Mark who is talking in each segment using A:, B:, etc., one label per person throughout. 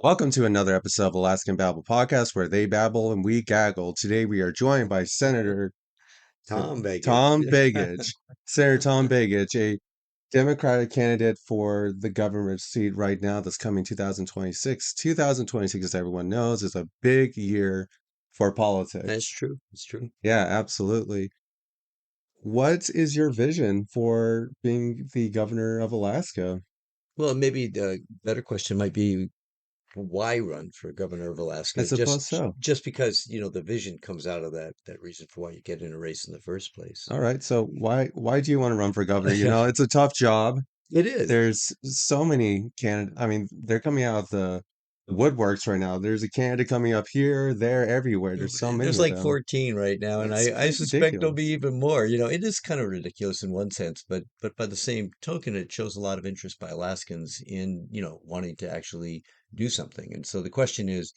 A: Welcome to another episode of Alaskan Babble Podcast, where they babble and we gaggle. Today we are joined by Senator
B: Tom Begich.
A: Tom Begich. Senator Tom Begich, a Democratic candidate for the government seat right now that's coming 2026. 2026, as everyone knows, is a big year for
B: That's
A: politics.
B: true. It's true.
A: Yeah, absolutely. What is your vision for being the governor of Alaska?
B: Well, maybe the better question might be why run for governor of
A: I
B: Alaska?
A: suppose so.
B: Just because, the vision comes out of that reason for why you get in a race in the first place.
A: All right, so why do you want to run for governor? You know, it's a tough job.
B: It is.
A: There's so many I mean, they're coming out of the woodworks right now. There's a candidate coming up here, there, everywhere. There's so many
B: There's
A: of
B: like
A: them.
B: 14 right now, and
A: It's
B: I suspect there'll be
A: ridiculous.
B: even more. It is kind of ridiculous in one sense, but by the same token, it shows a lot of interest by Alaskans in, wanting to actually do something. And so the question is,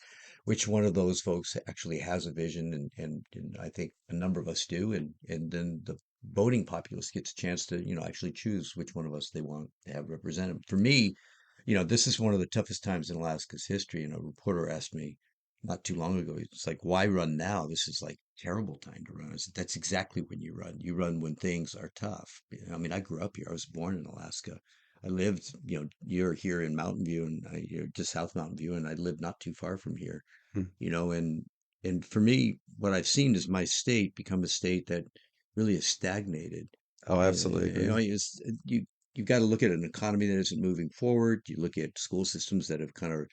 B: which one of those folks actually has a vision? And I think a number of us do, and then the voting populace gets a chance to, actually choose which one of us they want to have represented. For me, this is one of the toughest times in Alaska's history. And a reporter asked me not too long ago. It's like, why run now? This is like terrible time to run. I said, that's exactly when you run. You run when things are tough. I mean, I grew up here. I was born in Alaska. I lived, you're here in Mountain View and you're just South Mountain View, and I lived not too far from here,
A: Hmm.
B: and for me, what I've seen is my state become a state that really is stagnated.
A: Oh, I absolutely
B: You know,
A: agree.
B: you've got to look at an economy that isn't moving forward. You look at school systems that have kind of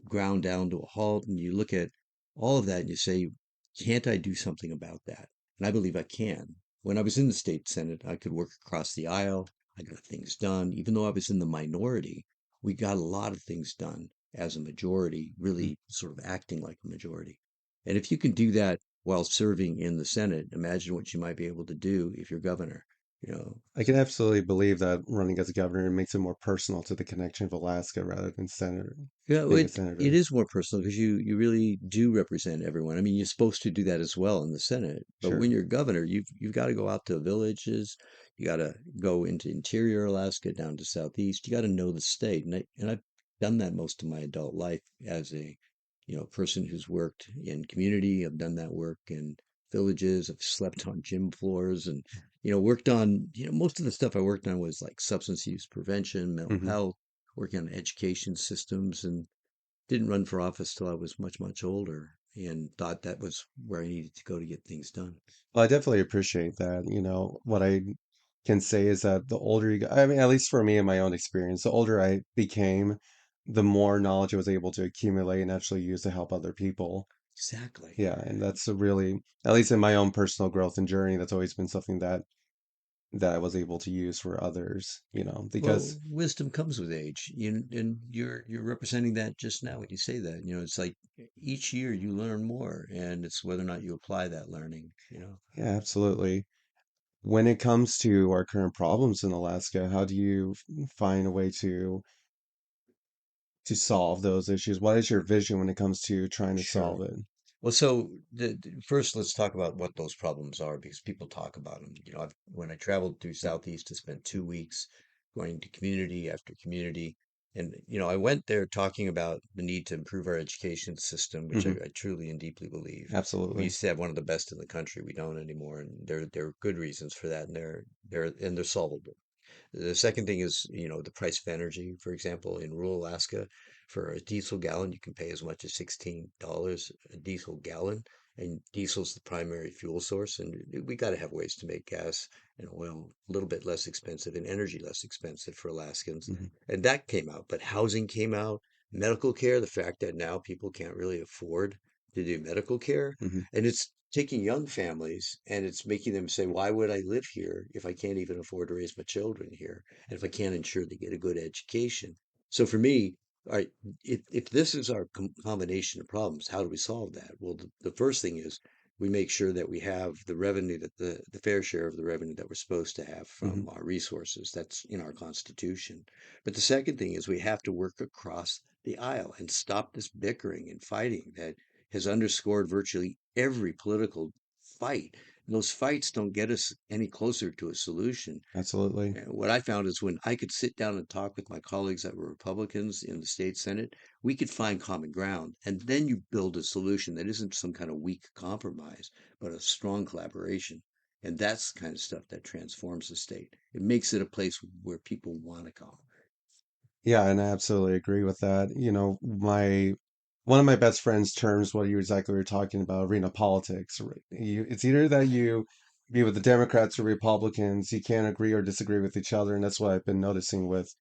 B: ground down to a halt, and you look at all of that and you say, can't I do something about that? And I believe I can. When I was in the state senate, I could work across the aisle. I got things done. Even though I was in the minority, we got a lot of things done as a majority,
A: Hmm.
B: really sort of acting like a majority. And if you can do that while serving in the Senate, imagine what you might be able to do if you're governor. You know,
A: I can absolutely believe that running as a governor makes it more personal to the connection of Alaska rather than senator
B: Yeah,
A: being a
B: it
A: senator.
B: is more personal because you really do represent everyone. I mean, you're supposed to do that as well in the Senate, but when
A: Sure.
B: you're governor, you've got to go out to villages, you got to go into interior Alaska down to southeast. You got to know the state, and I've done that most of my adult life as a person who's worked in community. I've done that work in villages. I've slept on gym floors and worked on most of the stuff I worked on was like substance use prevention, mental
A: Hmm.
B: health, working on education systems, and didn't run for office till I was much, much older and thought that was where I needed to go to get things done.
A: Well, I definitely appreciate that. You know, what I can say is that the older you go, I mean, at least for me in my own experience, the older I became, the more knowledge I was able to accumulate and actually use to help other people.
B: Exactly.
A: Yeah, and that's a really, at least in my own personal growth and journey, that's always been something that I was able to use for others, because
B: Well, wisdom comes with age. And you're representing that just now when you say that. It's like each year you learn more, and it's whether or not you apply that learning.
A: yeah, absolutely. When it comes to our current problems in Alaska, how do you find a way to solve those issues? What is your vision when it comes to trying to
B: Sure.
A: solve it?
B: Well, so first, let's talk about what those problems are because people talk about them. When I traveled through Southeast, I spent 2 weeks going to community after community. And, I went there talking about the need to improve our education system, which
A: Hmm.
B: I truly and deeply believe. We
A: Absolutely.
B: used to have one of the best in the country. We don't anymore. And there are good reasons for that. And they're solvable. The second thing is, the price of energy. For example, in rural Alaska, for a diesel gallon, you can pay as much as $16 a diesel gallon, and diesel's the primary fuel source. And we got to have ways to make gas and oil a little bit less expensive and energy less expensive for Alaskans.
A: Hmm.
B: And that came out, but housing came out, medical care, the fact that now people can't really afford to do medical care,
A: Hmm.
B: and it's taking young families and it's making them say, why would I live here if I can't even afford to raise my children here? And if I can't ensure they get a good education? So for me, all right, if this is our combination of problems, how do we solve that? Well, the first thing is we make sure that we have the revenue that the fair share of the revenue that we're supposed to have
A: Hmm.
B: from our resources. That's in our Constitution. But the second thing is we have to work across the aisle and stop this bickering and fighting that has underscored virtually every political fight. those fights don't get us any closer to a solution.
A: Absolutely.
B: What I found is when I could sit down and talk with my colleagues that were Republicans in the state Senate, we could find common ground. And then you build a solution that isn't some kind of weak compromise, but a strong collaboration. And that's the kind of stuff that transforms the state. It makes it a place where people want to go.
A: Yeah, and I absolutely agree with that. You know, my one of my best friends terms what you exactly were talking about, arena politics. Right? It's either that you be with the Democrats or Republicans, you can't agree or disagree with each other, and that's what I've been noticing with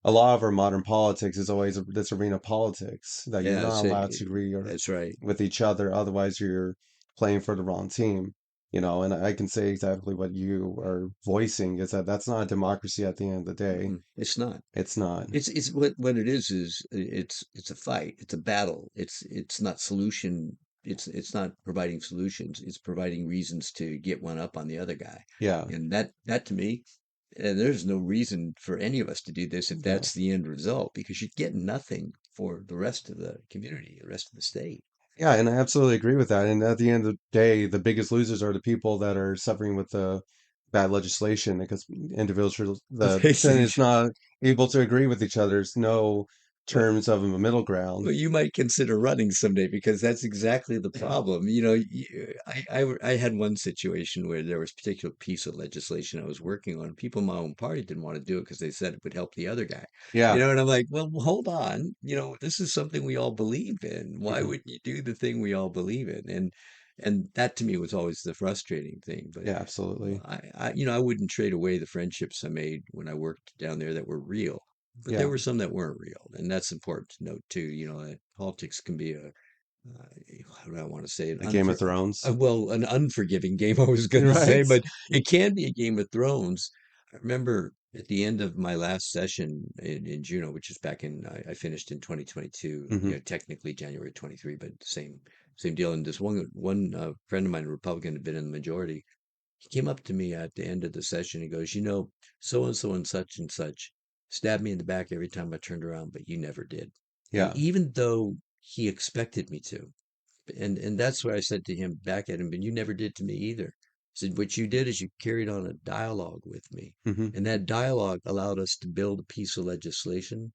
A: a lot of our modern politics is always this arena politics that you're
B: Yeah,
A: not allowed to agree or
B: that's right.
A: with each other, otherwise you're playing for the wrong team. You know, and I can say exactly what you are voicing is that that's not a democracy at the end of the day.
B: It's not.
A: It's not.
B: It's what it is it's a fight. It's a battle. It's not solution. It's not providing solutions. It's providing reasons to get one up on the other guy.
A: Yeah.
B: And that to me, there's no reason for any of us to do this if
A: No.
B: that's the end result, because you get nothing for the rest of the community, the rest of the state.
A: Yeah, and I absolutely agree with that. And at the end of the day, the biggest losers are the people that are suffering with the bad legislation because individuals, the Senate is not able to agree with each other. There's no
B: Well,
A: terms of a middle ground.
B: well, you might consider running someday because that's exactly the problem. You know, I had one situation where there was a particular piece of legislation I was working on. People in my own party didn't want to do it because they said it would help the other guy. You
A: Yeah.
B: know, and I'm like, well, hold on. You know, this is something we all believe in. Why
A: Hmm.
B: wouldn't you do the thing we all believe in? And that to me was always the frustrating thing. But
A: Yeah, absolutely.
B: I wouldn't trade away the friendships I made when I worked down there that were real. But there
A: Yeah.
B: were some that weren't real, and that's important to note too. You know, that politics can be uh, how do I want to say
A: A Game of Thrones.
B: an unforgiving game. I was going to say,
A: Right.
B: but it can be a Game of Thrones. I remember at the end of my last session in Juneau, which is back in I finished in 2022.
A: Hmm.
B: You know, technically January 23, but same deal. And this one friend of mine, a Republican, had been in the majority. He came up to me at the end of the session. He goes, you know, so and such stabbed me in the back every time I turned around, but you never did. And
A: Yeah.
B: even though he expected me to, and that's what I said to him back at him, but you never did to me either. I said, what you did is you carried on a dialogue with me.
A: Hmm.
B: And that dialogue allowed us to build a piece of legislation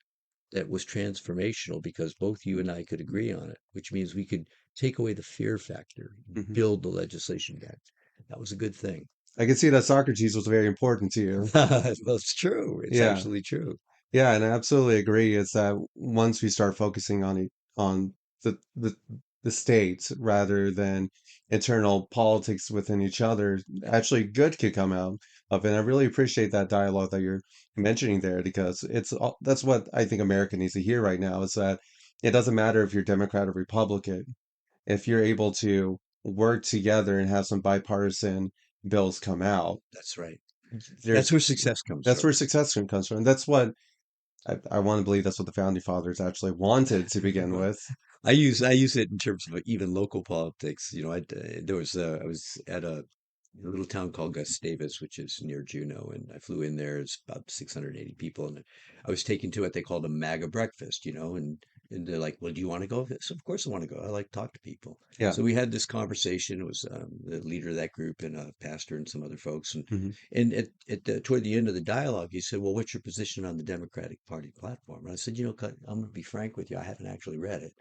B: that was transformational because both you and I could agree on it, which means we could take away the fear factor,
A: Hmm.
B: build the legislation back. That was a good thing.
A: I can see that Socrates was very important to you.
B: Well, it's true. It's
A: Yeah.
B: absolutely true.
A: Yeah, and I absolutely agree. Is that once we start focusing on on the the the states rather than internal politics within each other, actually good could come out of it. And I really appreciate that dialogue that you're mentioning there because that's what I think America needs to hear right now is that it doesn't matter if you're Democrat or Republican. If you're able to work together and have some bipartisan bills come out,
B: That's right.
A: there's
B: That's where success comes
A: that's
B: from.
A: where success comes from. And that's what I want to believe that's what the founding fathers actually wanted to begin with.
B: I use it in terms of even local politics. You know, I was at a little town called Gustavus, which is near Juneau, and I flew in there. It's about 680 people, and I was taken to what they called a MAGA breakfast. You know, and they're like, "Well, do you want to go?" So of course I want to go. I like to talk to people.
A: Yeah.
B: So we had this conversation. It was the leader of that group and a pastor and some other folks,
A: Hmm.
B: and toward the end of the dialogue, he said, "Well, what's your position on the Democratic Party platform?" And I said, "You know, I'm going to be frank with you. I haven't actually read it.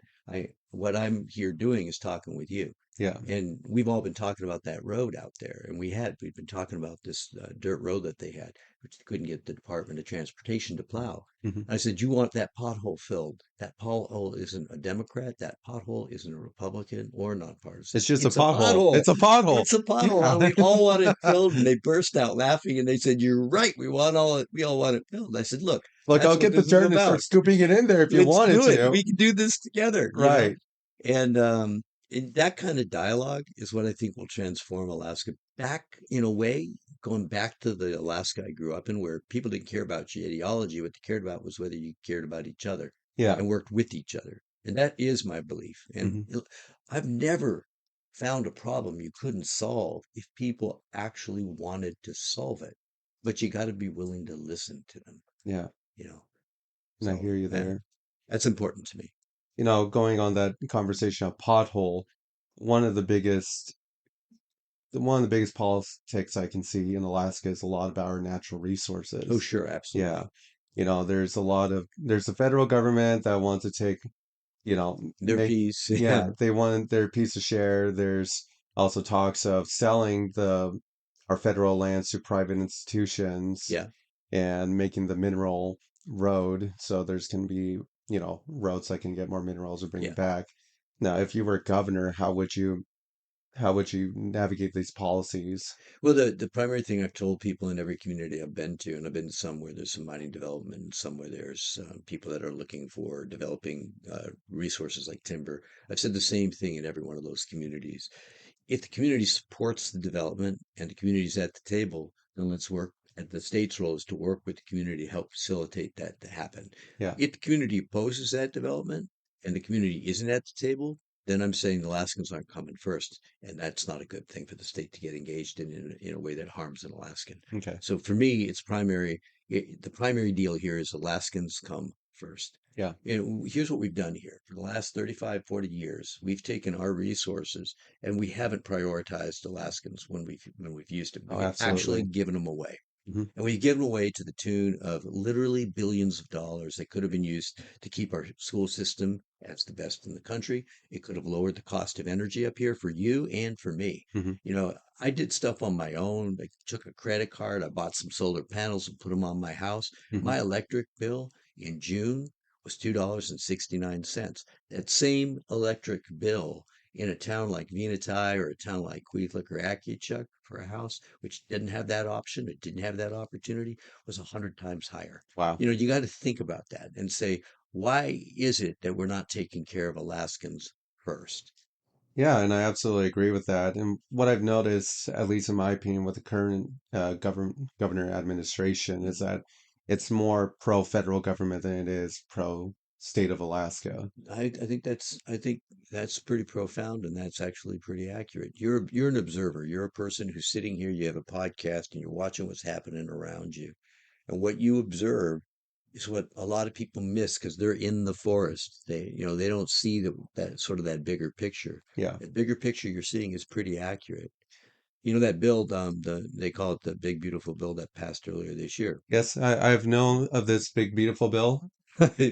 B: What I'm here doing is talking with you."
A: Yeah.
B: And we've all been talking about that road out there. And we'd been talking about this dirt road that they had, which they couldn't get the Department of Transportation to plow.
A: Hmm.
B: I said, you want that pothole filled. That pothole isn't a Democrat. That pothole isn't a Republican or
A: It's
B: nonpartisan.
A: just a
B: It's a
A: pothole.
B: pothole.
A: It's a pothole.
B: It's a pothole.
A: Yeah.
B: And we all want it filled. And they burst out laughing and they said, you're right. We all want it filled. I said, look,
A: Look, I'll
B: that's what
A: get the
B: this is
A: dirt and
B: about.
A: start scooping it in there if you
B: Let's
A: wanted
B: do it.
A: to.
B: We can do this together, you know?
A: Right.
B: And that kind of dialogue is what I think will transform Alaska back in a way, going back to the Alaska I grew up in, where people didn't care about your ideology. What they cared about was whether you cared about each other
A: Yeah.
B: and worked with each other. And that is my belief. And
A: Hmm.
B: I've never found a problem you couldn't solve if people actually wanted to solve it. But you got to be willing to listen to them,
A: Yeah.
B: you know.
A: And I
B: So,
A: hear you
B: yeah,
A: there.
B: that's important to me.
A: You know, going on that conversation of pothole, one of the biggest one of the biggest politics I can see in Alaska is a lot about our natural
B: Oh,
A: resources.
B: sure,
A: Yeah.
B: absolutely.
A: There's the federal government that wants to take,
B: Their
A: make,
B: piece. Yeah,
A: yeah, they want their piece to share. There's also talks of selling our federal lands to private institutions
B: yeah,
A: and making the mineral road. So there's going to be, roads that can get more minerals or bring
B: yeah.
A: it back. Now, if you were governor, how would you navigate these policies?
B: Well, the primary thing I've told people in every community I've been to, and I've been to some where there's some mining development, and some where there's people that are looking for developing resources like timber. I've said the same thing in every one of those communities. If the community supports the development and the community's at the table, then let's work. And the state's role is to work with the community to help facilitate that to happen.
A: Yeah.
B: If the community opposes that development and the community isn't at the table, then I'm saying the Alaskans aren't coming first, and that's not a good thing for the state to get engaged in a way that harms an Alaskan.
A: Okay.
B: So for me, it's primary. The primary deal here is Alaskans come first.
A: Yeah.
B: Here's what we've done here for the last 35, 40 years. We've taken our resources and we haven't prioritized Alaskans when we've used them.
A: Oh,
B: We've actually
A: absolutely.
B: given them away.
A: Hmm.
B: And we've given away to the tune of literally billions of dollars that could have been used to keep our school system as the best in the country. It could have lowered the cost of energy up here for you and for me.
A: Hmm.
B: I did stuff on my own. I took a credit card, I bought some solar panels and put them on my house.
A: Hmm.
B: My electric bill in June was $2.69. That same electric bill in a town like Venati or a town like Queenslick or Akiachuk for a house, which didn't have that option, it didn't have that opportunity, was 100 times higher.
A: Wow.
B: You got to think about that and say, why is it that we're not taking care of Alaskans first?
A: Yeah, and I absolutely agree with that. And what I've noticed, at least in my opinion, with the current governor administration, is
B: Mhm.
A: that it's more pro federal government than it is pro state of Alaska.
B: I think that's pretty profound and that's actually pretty accurate. You're an observer. You're a person who's sitting here, you have a podcast and you're watching what's happening around you. And what you observe is what a lot of people miss because they're in the forest. They don't see that sort of that bigger picture.
A: Yeah.
B: That bigger picture you're seeing is pretty accurate. That bill, they call it the Big Beautiful Bill that passed earlier this year.
A: Yes, I've known of this big, beautiful bill.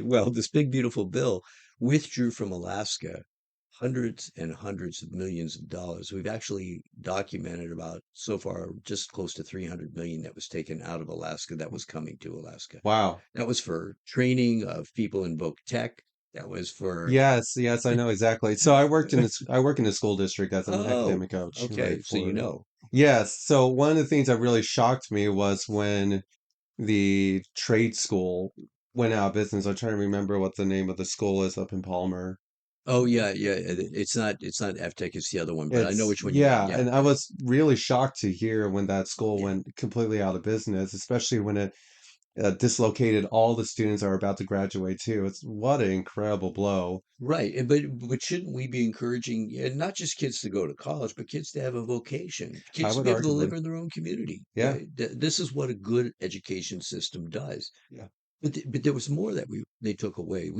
B: Well, this Big Beautiful Bill withdrew from Alaska hundreds and hundreds of millions of dollars. We've actually documented about so far just close to 300 million that was taken out of Alaska that was coming to Alaska.
A: Wow.
B: That was for training of people in Voc Tech. That was for
A: Yes, yes, I know exactly. So I work in a school district as an
B: oh,
A: academic coach,
B: okay.
A: right?
B: So
A: Yes. So one of the things that really shocked me was when the trade school went out of business. I'm trying to remember what the name of the school is up in Palmer.
B: Oh yeah, yeah. It's not FTech, it's the other one, but I know which one you mean.
A: Yeah,
B: Yeah,
A: and I
B: yeah.
A: was really shocked to hear when that school
B: Yeah.
A: went completely out of business, especially when it dislocated all the students that are about to graduate too. It's what an incredible blow.
B: Right. But shouldn't we be encouraging not just kids to go to college, but kids to have a vocation,
A: I
B: kids to
A: would
B: be able to live
A: arguably.
B: in their own community?
A: Yeah.
B: This is what a good education system does.
A: Yeah.
B: But there was more that they took away.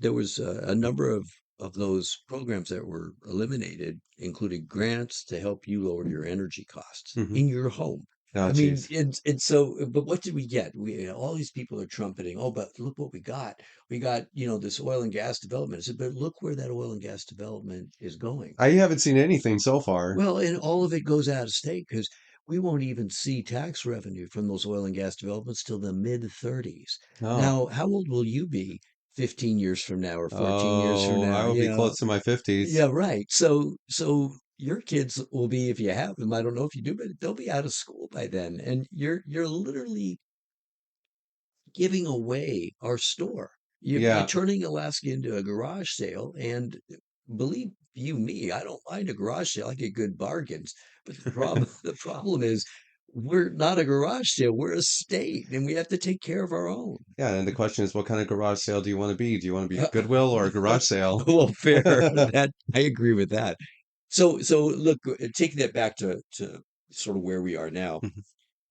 B: There was a number of those programs that were eliminated, including grants to help you lower your energy costs
A: Hmm.
B: in your home.
A: Oh,
B: I mean,
A: geez.
B: and so, but what did we get? All these people are trumpeting, oh, but look what we got. We got, this oil and gas development. I said, but look where that oil and gas development is going.
A: I haven't seen anything so far.
B: Well, and all of it goes out of state because we won't even see tax revenue from those oil and gas developments till the mid 30s.
A: Oh.
B: Now, how old will you be 15 years from now or 14 years from
A: Oh, I
B: now?
A: will be close to my 50s.
B: Yeah, right. So your kids will be, if you have them, I don't know if you do, but they'll be out of school by then. And you're literally giving away our store. You're
A: Yeah.
B: turning Alaska into a garage sale. And believe you me, I don't mind a garage sale. I get good bargains. But the problem is we're not a garage sale. We're a state and we have to take care of our own.
A: Yeah, and the question is, what kind of garage sale do you want to be? Do you want to be a Goodwill or a garage sale?
B: Well, fair. That I agree with that. So look, taking that back to sort of where we are now.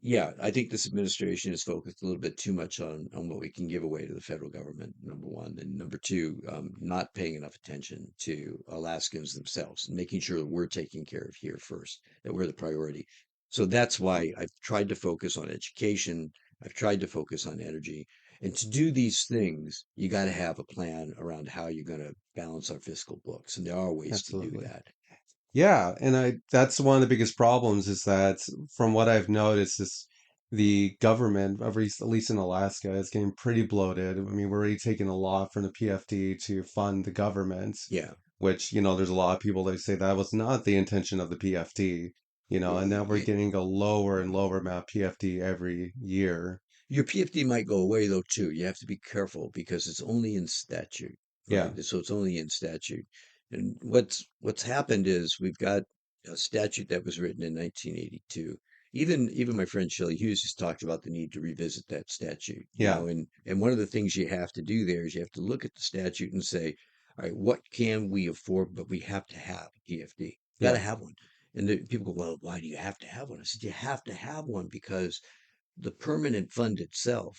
B: Yeah, I think this administration is focused a little bit too much on what we can give away to the federal government, number one. And number two, not paying enough attention to Alaskans themselves and making sure that we're taken care of here first, that we're the priority. So that's why I've tried to focus on education. I've tried to focus on energy. And to do these things, you got to have a plan around how you're going to balance our fiscal books. And there are ways to do
A: Absolutely.
B: that.
A: Yeah, and I that's one of the biggest problems is that from what I've noticed is the government, at least in Alaska, is getting pretty bloated. I mean, we're already taking a lot from the PFD to fund the government,
B: Yeah.
A: which, there's a lot of people that say that was not the intention of the PFD, and
B: Well,
A: now we're getting a lower and lower amount of PFD every year.
B: your PFD might go away though too. You have to be careful because it's only in statute, right?
A: Yeah,
B: So it's only in statute. And what's happened is we've got a statute that was written in 1982. Even my friend Shelley Hughes has talked about the need to revisit that statute,
A: yeah,
B: and one of the things you have to do there is you have to look at the statute and say, all right, what can we afford, but we have to have a PFD. Got to
A: yeah.
B: have one. And people go, well, why do you have to have one? I said, you have to have one because the permanent fund itself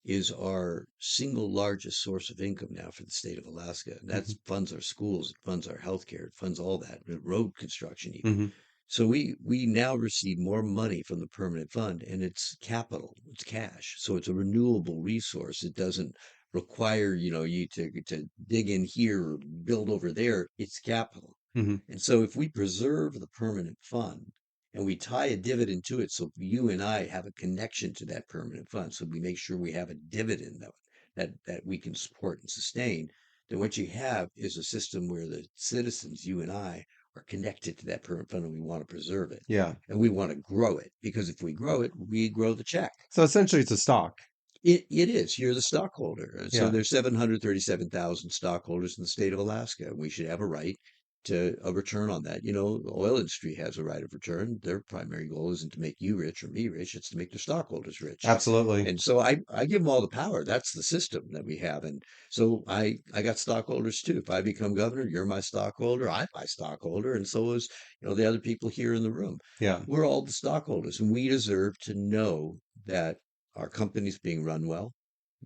B: is our single largest source of income now for the state of Alaska. And that
A: Hmm.
B: funds our schools, it funds our healthcare, it funds all that, road construction even.
A: Hmm.
B: So we now receive more money from the permanent fund, and it's capital, it's cash. So it's a renewable resource. It doesn't require, you to dig in here or build over there. It's capital.
A: Hmm.
B: And so if we preserve the permanent fund and we tie a dividend to it, so you and I have a connection to that permanent fund, so we make sure we have a dividend that we can support and sustain, then what you have is a system where the citizens, you and I, are connected to that permanent fund and we want to preserve it.
A: Yeah.
B: And we want to grow it because if we grow it, we grow the check.
A: So essentially, it's a stock.
B: It is. You're the stockholder. So
A: Yeah.
B: there's 737,000 stockholders in the state of Alaska. We should have a right to a return on that. The oil industry has a right of return. Their primary goal isn't to make you rich or me rich, it's to make their stockholders rich.
A: Absolutely.
B: And so I give them all the power. That's the system that we have. And so I got stockholders too. If I become governor, you're my stockholder, I'm my stockholder, and so is, the other people here in the room.
A: Yeah.
B: We're all the stockholders, and we deserve to know that our company's being run well,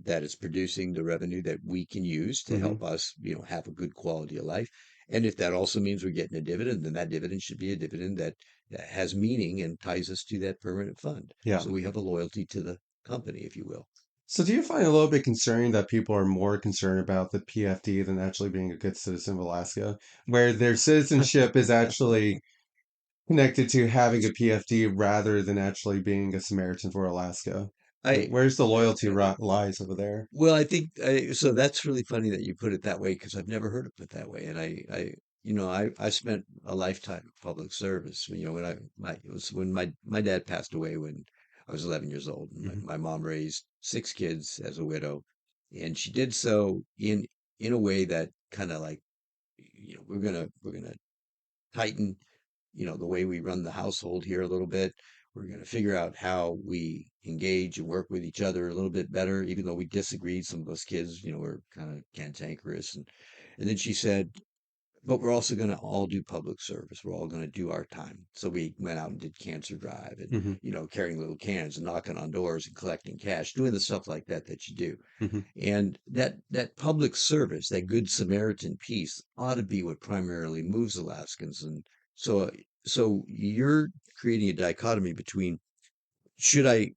B: that it's producing the revenue that we can use to
A: Hmm.
B: help us, have a good quality of life. And if that also means we're getting a dividend, then that dividend should be a dividend that has meaning and ties us to that permanent fund.
A: Yeah.
B: So we have a loyalty to the company, if you will.
A: So do you find it a little bit concerning that people are more concerned about the PFD than actually being a good citizen of Alaska, where their citizenship is actually connected to having a PFD rather than actually being a Samaritan for Alaska? Like,
B: I,
A: where's the
B: uh,
A: loyalty lies over there?
B: Well, I think so. That's really funny that you put it that way because I've never heard it put that way. And I spent a lifetime of public service. When it was when my dad passed away when I was 11 years old. And my,
A: Hmm.
B: my mom raised six kids as a widow, and she did so in a way that kind of like, we're gonna tighten, the way we run the household here a little bit. We're going to figure out how we engage and work with each other a little bit better, even though we disagreed. Some of us kids, were kind of cantankerous. And then she said, but we're also going to all do public service. We're all going to do our time. So we went out and did cancer drive and,
A: Hmm.
B: carrying little cans and knocking on doors and collecting cash, doing the stuff like that you do.
A: Hmm.
B: And that public service, that good Samaritan piece ought to be what primarily moves Alaskans. And so so you're creating a dichotomy between should I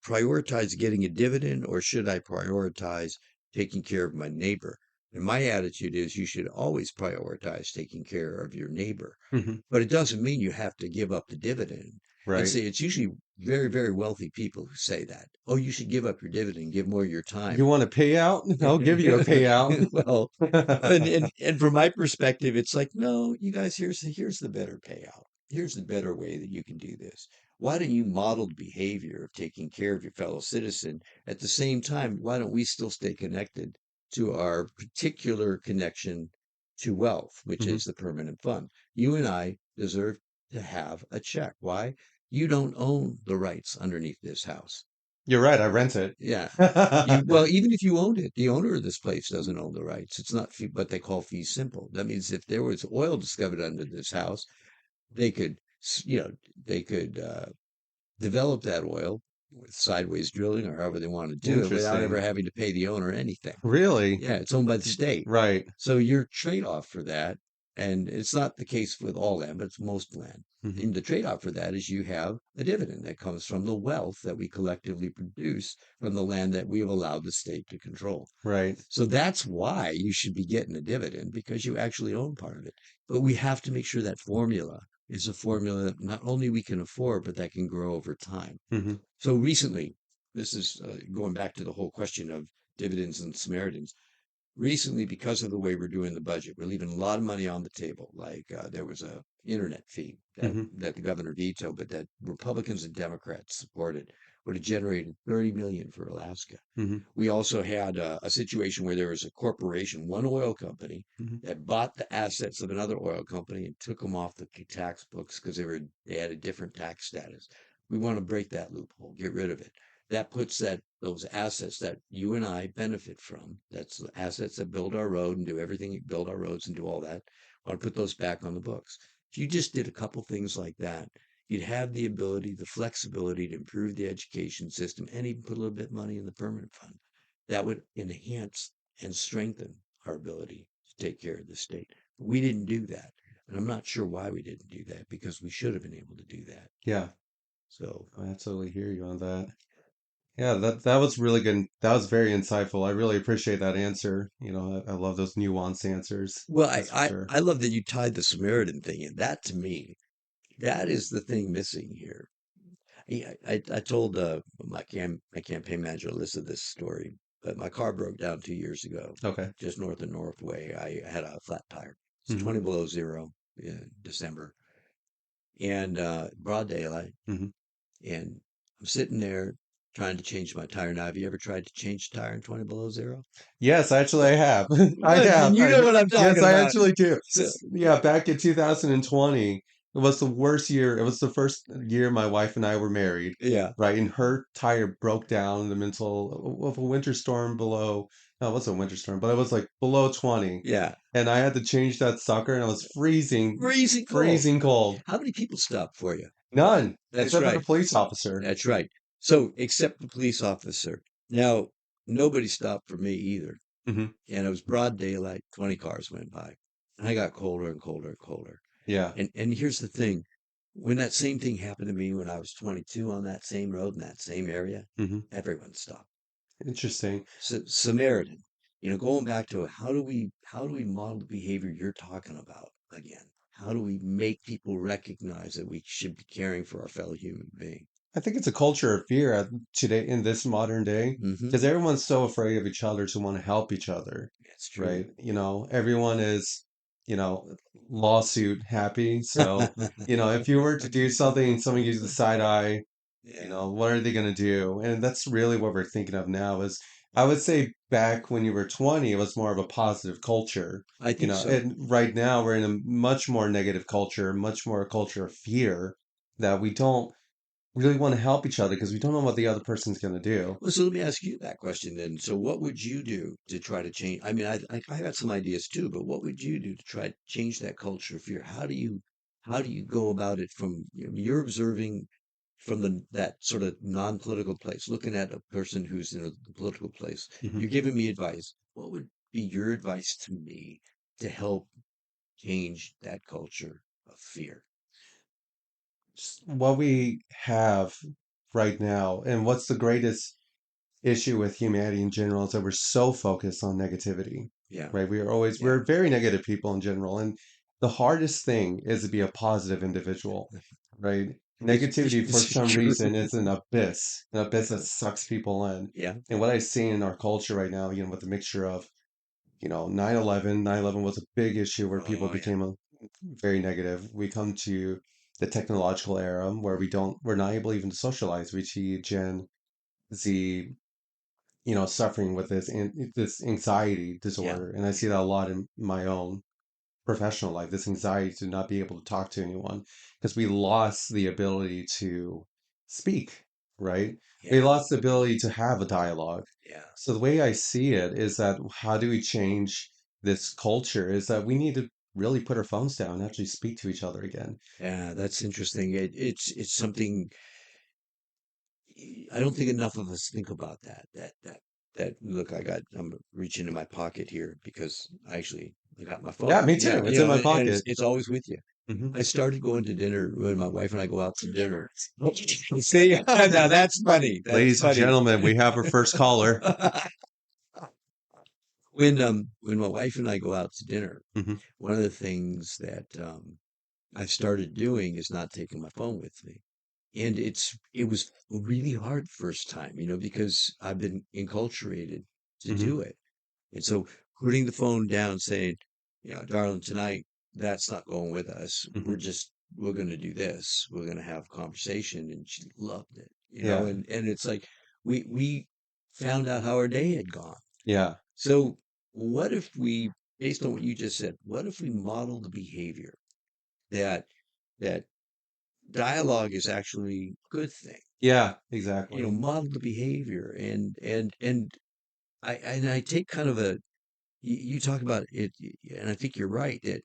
B: prioritize getting a dividend or should I prioritize taking care of my neighbor? And my attitude is you should always prioritize taking care of your neighbor.
A: Hmm.
B: But it doesn't mean you have to give up the dividend. And
A: Right.
B: say it's usually very, very wealthy people who say that. Oh, you should give up your dividend, give more of your time.
A: You want a payout? I'll give you a payout.
B: Well, and from my perspective, it's like, no, you guys, here's the better payout. Here's the better way that you can do this. Why don't you model the behavior of taking care of your fellow citizen? At the same time, why don't we still stay connected to our particular connection to wealth, which
A: Hmm.
B: is the permanent fund? You and I deserve to have a check. Why? You don't own the rights underneath this house.
A: You're right. I rent it.
B: Yeah. Well, even if you owned it, the owner of this place doesn't own the rights. It's not what they call fee simple. That means if there was oil discovered under this house, they could, s- you know, they could develop that oil with sideways drilling or however they want to do it without ever
A: Interesting.
B: having to pay the owner anything.
A: Really?
B: Yeah, it's owned by the state.
A: Right.
B: So your trade-off for that, and it's not the case with all land, but it's most land.
A: Hmm.
B: And the trade-off for that is you have a dividend that comes from the wealth that we collectively produce from the land that we have allowed the state to control.
A: Right.
B: So that's why you should be getting a dividend because you actually own part of it. But we have to make sure that formula is a formula that not only we can afford, but that can grow over time.
A: Hmm.
B: So recently, this is going back to the whole question of dividends and Samaritans. Recently, because of the way we're doing the budget, we're leaving a lot of money on the table. Like there was a internet fee
A: Hmm.
B: that the governor vetoed, but that Republicans and Democrats supported would have generated 30 million for Alaska.
A: Hmm.
B: We also had a situation where there was a corporation, one oil company,
A: Hmm.
B: that bought the assets of another oil company and took them off the tax books because they had a different tax status. We want to break that loophole, get rid of it. That puts those assets that you and I benefit from. That's the assets that build our road and do everything, build our roads and do all that. I want to put those back on the books. If you just did a couple things like that, you'd have the ability, the flexibility to improve the education system and even put a little bit of money in the permanent fund. That would enhance and strengthen our ability to take care of the state. We didn't do that. And I'm not sure why we didn't do that because we should have been able to do that.
A: Yeah,
B: So,
A: I absolutely hear you on that. Yeah, that was really good. That was very insightful. I really appreciate that answer. I love those nuanced answers.
B: well,
A: That's for sure.
B: I love that you tied the Samaritan thing in. That to me, that is the thing missing here. I told my campaign manager Alyssa this story, but my car broke down 2 years ago,
A: Okay.
B: just north of Northway. I had a flat tire. It's
A: Hmm.
B: 20 below zero in December, and broad daylight.
A: Hmm.
B: And I'm sitting there trying to change my tire. Now, have you ever tried to change a tire in 20 below zero?
A: Yes, actually, I have. I
B: Good, then
A: have.
B: you know what I'm
A: Yes,
B: talking
A: I
B: about.
A: actually do.
B: So,
A: Yeah, back in 2020, it was the worst year. It was the first year my wife and I were married,
B: yeah,
A: right? And her tire broke down in the middle of a winter storm below. No, it wasn't a winter storm, but it was like below 20.
B: yeah,
A: And I had to change that sucker, and it was freezing,
B: freezing cold.
A: freezing cold.
B: How many people stopped for you?
A: None,
B: That's
A: except for the
B: right.
A: police officer.
B: That's right. So, except the police officer. Now, nobody stopped for me either.
A: Hmm.
B: And it was broad daylight, 20 cars went by. And I got colder and colder and colder.
A: Yeah.
B: And here's the thing. When that same thing happened to me when I was 22 on that same road in that same area,
A: Hmm.
B: everyone stopped.
A: Interesting.
B: Samaritan, going back to how do we model the behavior you're talking about again? How do we make people recognize that we should be caring for our fellow human being?
A: I think it's a culture of fear today in this modern day
B: Hmm.
A: because everyone's so afraid of each other to want to help each other,
B: That's true.
A: right? Everyone is, lawsuit happy. So, if you were to do something and someone gives you the side eye,
B: Yeah,
A: what are they going to do? And that's really what we're thinking of now is I would say back when you were 20, it was more of a positive culture,
B: I think so.
A: and right now we're in a much more negative culture, much more a culture of fear that we don't really want to help each other because we don't know what the other person's going to do.
B: Well, so let me ask you that question then. So, what would you do to try to change? I mean, I got some ideas too, but what would you do to try to change that culture of fear? How do you go about it from you're observing from that sort of non-political place, looking at a person who's in a political place.
A: Mhm.
B: You're giving me advice. What would be your advice to me to help change that culture of fear?
A: What we have right now, and what's the greatest issue with humanity in general, is that we're so focused on negativity,
B: Yeah,
A: right?
B: yeah.
A: we're very negative people in general. And the hardest thing is to be a positive individual, right? Negativity, for
B: This is
A: some
B: true.
A: reason, is an abyss that sucks people in.
B: Yeah.
A: And what I see in our culture right now, with the mixture of 9/11 was a big issue where people
B: Oh yeah.
A: became very negative. We come to the technological era where we're not able even to socialize. We see Gen Z, suffering with this anxiety
B: Yeah.
A: disorder, and I see that a lot in my own professional life. This anxiety to not be able to talk to anyone because we lost the ability to speak, right? We
B: Yeah.
A: lost the ability to have a dialogue.
B: Yeah.
A: So the way I see it is that how do we change this culture is that we need to really put our phones down and actually speak to each other again.
B: Yeah. That's interesting. It's something. I don't think enough of us think about that. Look, I'm reaching in my pocket here because I got my
A: Yeah,
B: phone.
A: me
B: Yeah,
A: too. It's in my
B: and
A: pocket.
B: it's always with you.
A: Hmm.
B: I started going to dinner when my wife and I go out to dinner. See, now that's funny. That's
A: Ladies and
B: funny.
A: gentlemen, we have our first caller.
B: When my wife and I go out to dinner,
A: Hmm.
B: one of the things that I've started doing is not taking my phone with me. And it was really hard first time, because I've been enculturated to
A: Hmm.
B: do it. And so putting the phone down, saying, darling, tonight that's not going with us.
A: Hmm.
B: We're going to do this. We're going to have a conversation. And she loved it,
A: Yeah.
B: and it's like we found out how our day had gone.
A: Yeah.
B: So what if we, based on what you just said, what if we model the behavior that that dialogue is actually a good thing?
A: Yeah, exactly.
B: Model the behavior, and I take kind of a, you talk about it, and I think you're right that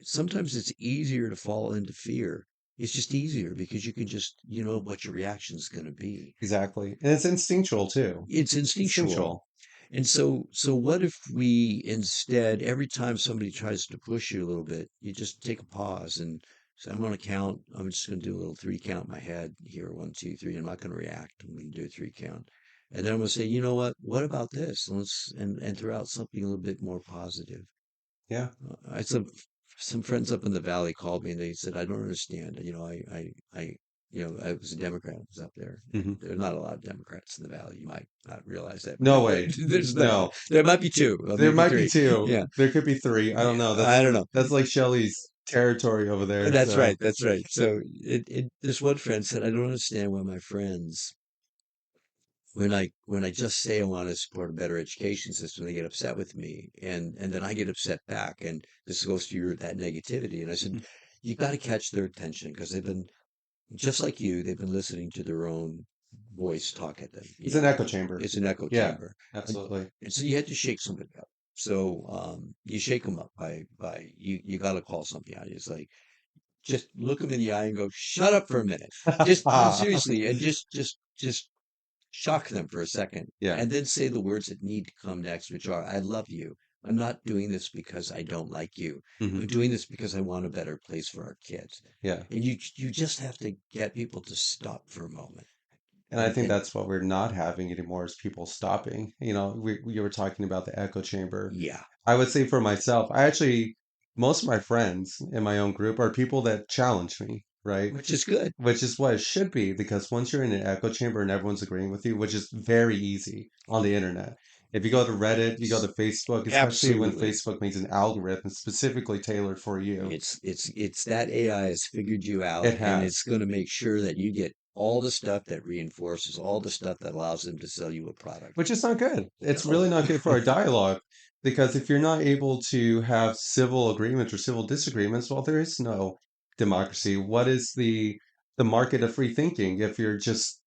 B: sometimes it's easier to fall into fear. It's just easier because you can just, what your reaction is going to be.
A: Exactly. And it's instinctual too.
B: It's instinctual.
A: Instinctual.
B: And so what if we instead, every time somebody tries to push you a little bit, you just take a pause and say, I'm going to count. I'm just going to do a little three count in my head here. One, two, three. I'm not going to react. I'm going to do a three count. And then I'm going to say, you know what? What about this? And throw out something a little bit more positive.
A: Yeah.
B: I had some friends up in the valley called me and they said, I don't understand. I was a Democrat. I was up there, and
A: Hmm.
B: there are not a lot of Democrats in the valley. You might not realize that,
A: No
B: but
A: way.
B: there's not.
A: No.
B: There might be two, or
A: There
B: maybe
A: might be
B: three.
A: two.
B: Yeah,
A: There could be three. I don't
B: yeah.
A: know.
B: I don't know.
A: That's like Shelley's territory over there.
B: That's
A: So
B: right. That's right. So this one friend said, I don't understand why my friends, when I just say I want to support a better education system, they get upset with me, and then I get upset back, and this goes to that negativity. And I said,
A: mhm.
B: you got to catch their attention because they've been just like you. They've been listening to their own voice talk at them.
A: It's an echo chamber.
B: It's an echo
A: Yeah,
B: chamber, and,
A: absolutely.
B: and so you had to shake somebody up. So you shake them up by you got to call something out. It's like just look them in the eye and go, shut up for a minute. Just seriously, and just shock them for a second,
A: Yeah.
B: and then say the words that need to come next, which are, I love you. I'm not doing this because I don't like you.
A: Hmm.
B: I'm doing this because I want a better place for our kids.
A: Yeah.
B: And you just have to get people to stop for a moment.
A: And I
B: And
A: think
B: and
A: that's what we're not having anymore is people stopping. You were talking about the echo chamber.
B: yeah,
A: I would say for myself, most of my friends in my own group are people that challenge me, right?
B: which is good.
A: Which is what it should be, because once you're in an echo chamber and everyone's agreeing with you, which is very easy on the internet. If you go to Reddit, you go to Facebook, especially when
B: Absolutely.
A: Facebook makes an algorithm specifically tailored for you,
B: It's that AI has figured you out,
A: it
B: and
A: has,
B: it's going to make sure that you get all the stuff that reinforces, all the stuff that allows them to sell you a product.
A: which is not good. It's really
B: No.
A: not good for our dialogue, because if you're not able to have civil agreements or civil disagreements, well, there is no democracy. What is the market of free thinking if you're just,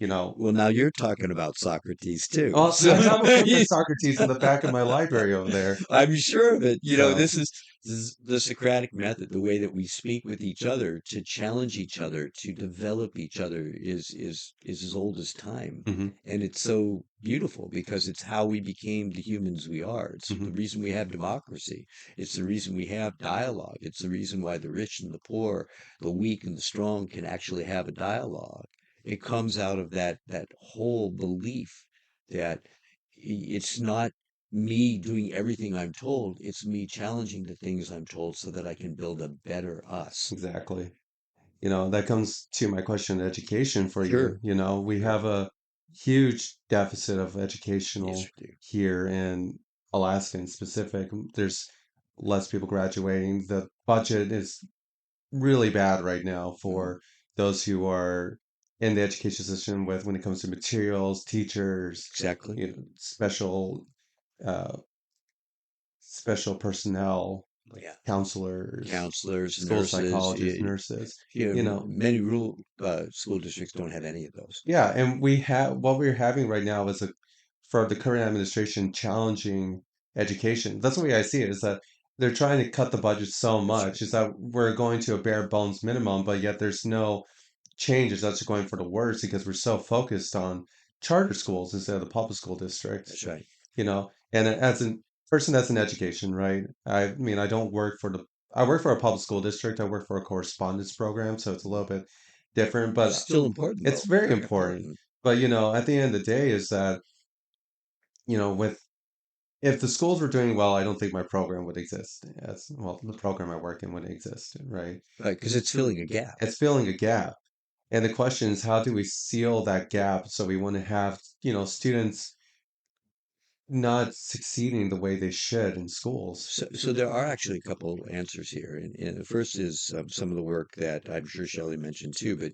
A: you know,
B: Well, now you're talking about Socrates too.
A: well,
B: So
A: I have a book of Socrates in the back of my library over there.
B: I'm sure of it.
A: So,
B: This is the Socratic method, the way that we speak with each other to challenge each other, to develop each other is as old as time.
A: mhm,
B: And it's so beautiful because it's how we became the humans we are. It's
A: mhm,
B: the reason we have democracy. It's the reason we have dialogue. It's the reason why the rich and the poor, the weak and the strong can actually have a dialogue. It comes out of that whole belief that it's not me doing everything I'm told. It's me challenging the things I'm told so that I can build a better us.
A: exactly. That comes to my question of education for you.
B: Sure,
A: We
B: sure.
A: have a huge deficit of
B: Yes,
A: educational
B: we do.
A: here in Alaska in specific. There's less people graduating. The budget is really bad right now
B: Mhm.
A: for those who are in the education system with when it comes to materials, teachers,
B: Exactly.
A: uh, special personnel like
B: Yeah.
A: counselors,
B: Counselors,
A: school
B: nurses.
A: psychologists, nurses.
B: You
A: You
B: know,
A: know,
B: many rural school districts don't have any of those.
A: yeah, and we have what we're having right now is for the current administration challenging education. That's the way I see it, is that they're trying to cut the budget so
B: That's
A: much,
B: right.
A: is that we're going to a bare bones minimum, but yet there's no change is actually going for the worse because we're so focused on charter schools instead of the public school districts,
B: That's right.
A: you know. And as a person that's in education, right? I mean, I don't work for the, I work for a public school district. I work for a correspondence program, so it's a little bit different, but
B: Still important
A: it's
B: though.
A: very
B: Very
A: important.
B: important.
A: But at the end of the day, is that with if the schools were doing well, I don't think my program would exist. As well, the program I work in would exist, right?
B: Right, because it's filling a gap.
A: It's filling a gap. And the question is, how do we seal that gap so we wouldn't have, students not succeeding the way they should in schools?
B: So there are actually a couple answers here, and the first is some of the work that I'm sure Shelley mentioned too. But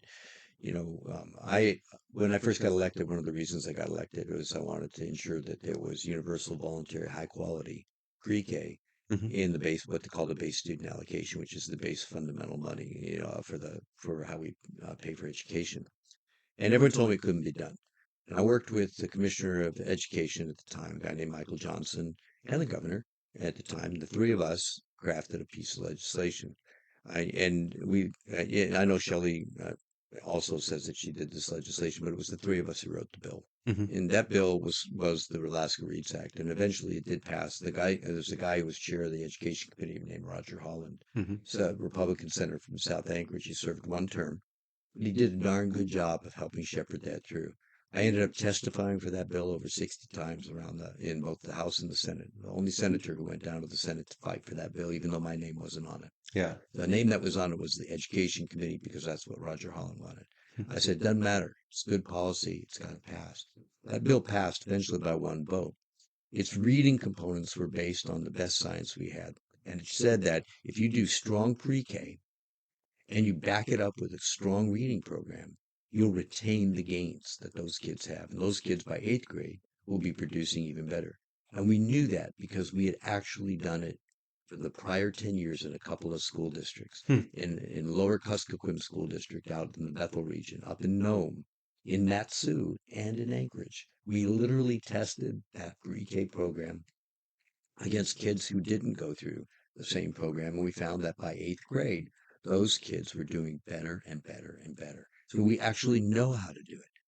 B: I when I first got elected, one of the reasons I got elected was I wanted to ensure that there was universal, voluntary, high quality pre-K
A: Hmm.
B: in the base, what they call the base student allocation, which is the base fundamental money, for how we pay for education. And everyone told me it couldn't be done. And I worked with the commissioner of education at the time, a guy named Michael Johnson, and the governor at the time. The three of us crafted a piece of legislation. Yeah, I know Shelley also says that she did this legislation, but it was the three of us who wrote the bill.
A: Hmm.
B: And that bill was the Alaska Reads Act, and eventually it did pass. There's a guy who was chair of the education committee named Roger Holland.
A: Hmm.
B: He's a Republican senator from South Anchorage. He served one term. He did a darn good job of helping shepherd that through. I ended up testifying for that bill over 60 times in both the House and the Senate. The only senator who went down to the Senate to fight for that bill, even though my name wasn't on it.
A: Yeah.
B: The name that was on it was the Education Committee because that's what Roger Holland wanted. I
A: Mhm.
B: said, doesn't matter. It's good policy. It's got to pass. That bill passed eventually by one vote. Its reading components were based on the best science we had. And it said that if you do strong pre-K, and you back it up with a strong reading program, you'll retain the gains that those kids have. And those kids by eighth grade will be producing even better. And we knew that because we had actually done it for the prior 10 years in a couple of school districts,
A: Hmm.
B: in Lower Kuskokwim School District out in the Bethel region, up in Nome, in Matsu, and in Anchorage. We literally tested that pre-K program against kids who didn't go through the same program. And we found that by eighth grade, those kids were doing better and better and better. So we actually know how to do it.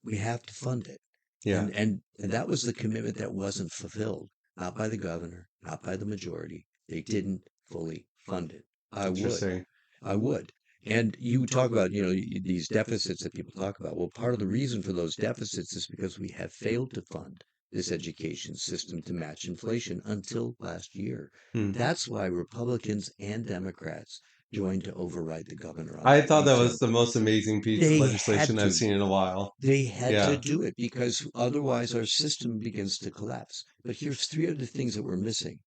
B: We have to fund it.
A: Yeah.
B: And that was the commitment that wasn't fulfilled, not by the governor, not by the majority. They didn't fully fund it. I would.
A: Interesting.
B: I would. And you talk about, these deficits that people talk about. Well, part of the reason for those deficits is because we have failed to fund this education system to match inflation until last year.
A: Hmm.
B: That's why Republicans and Democrats joined to override the governor on
A: I
B: that
A: thought that was
B: veto.
A: the most amazing piece of
B: They
A: legislation
B: had
A: I've
B: to.
A: seen in a while.
B: They had to
A: Yeah.
B: do it because otherwise our system begins to collapse. But here's three other things that we're missing.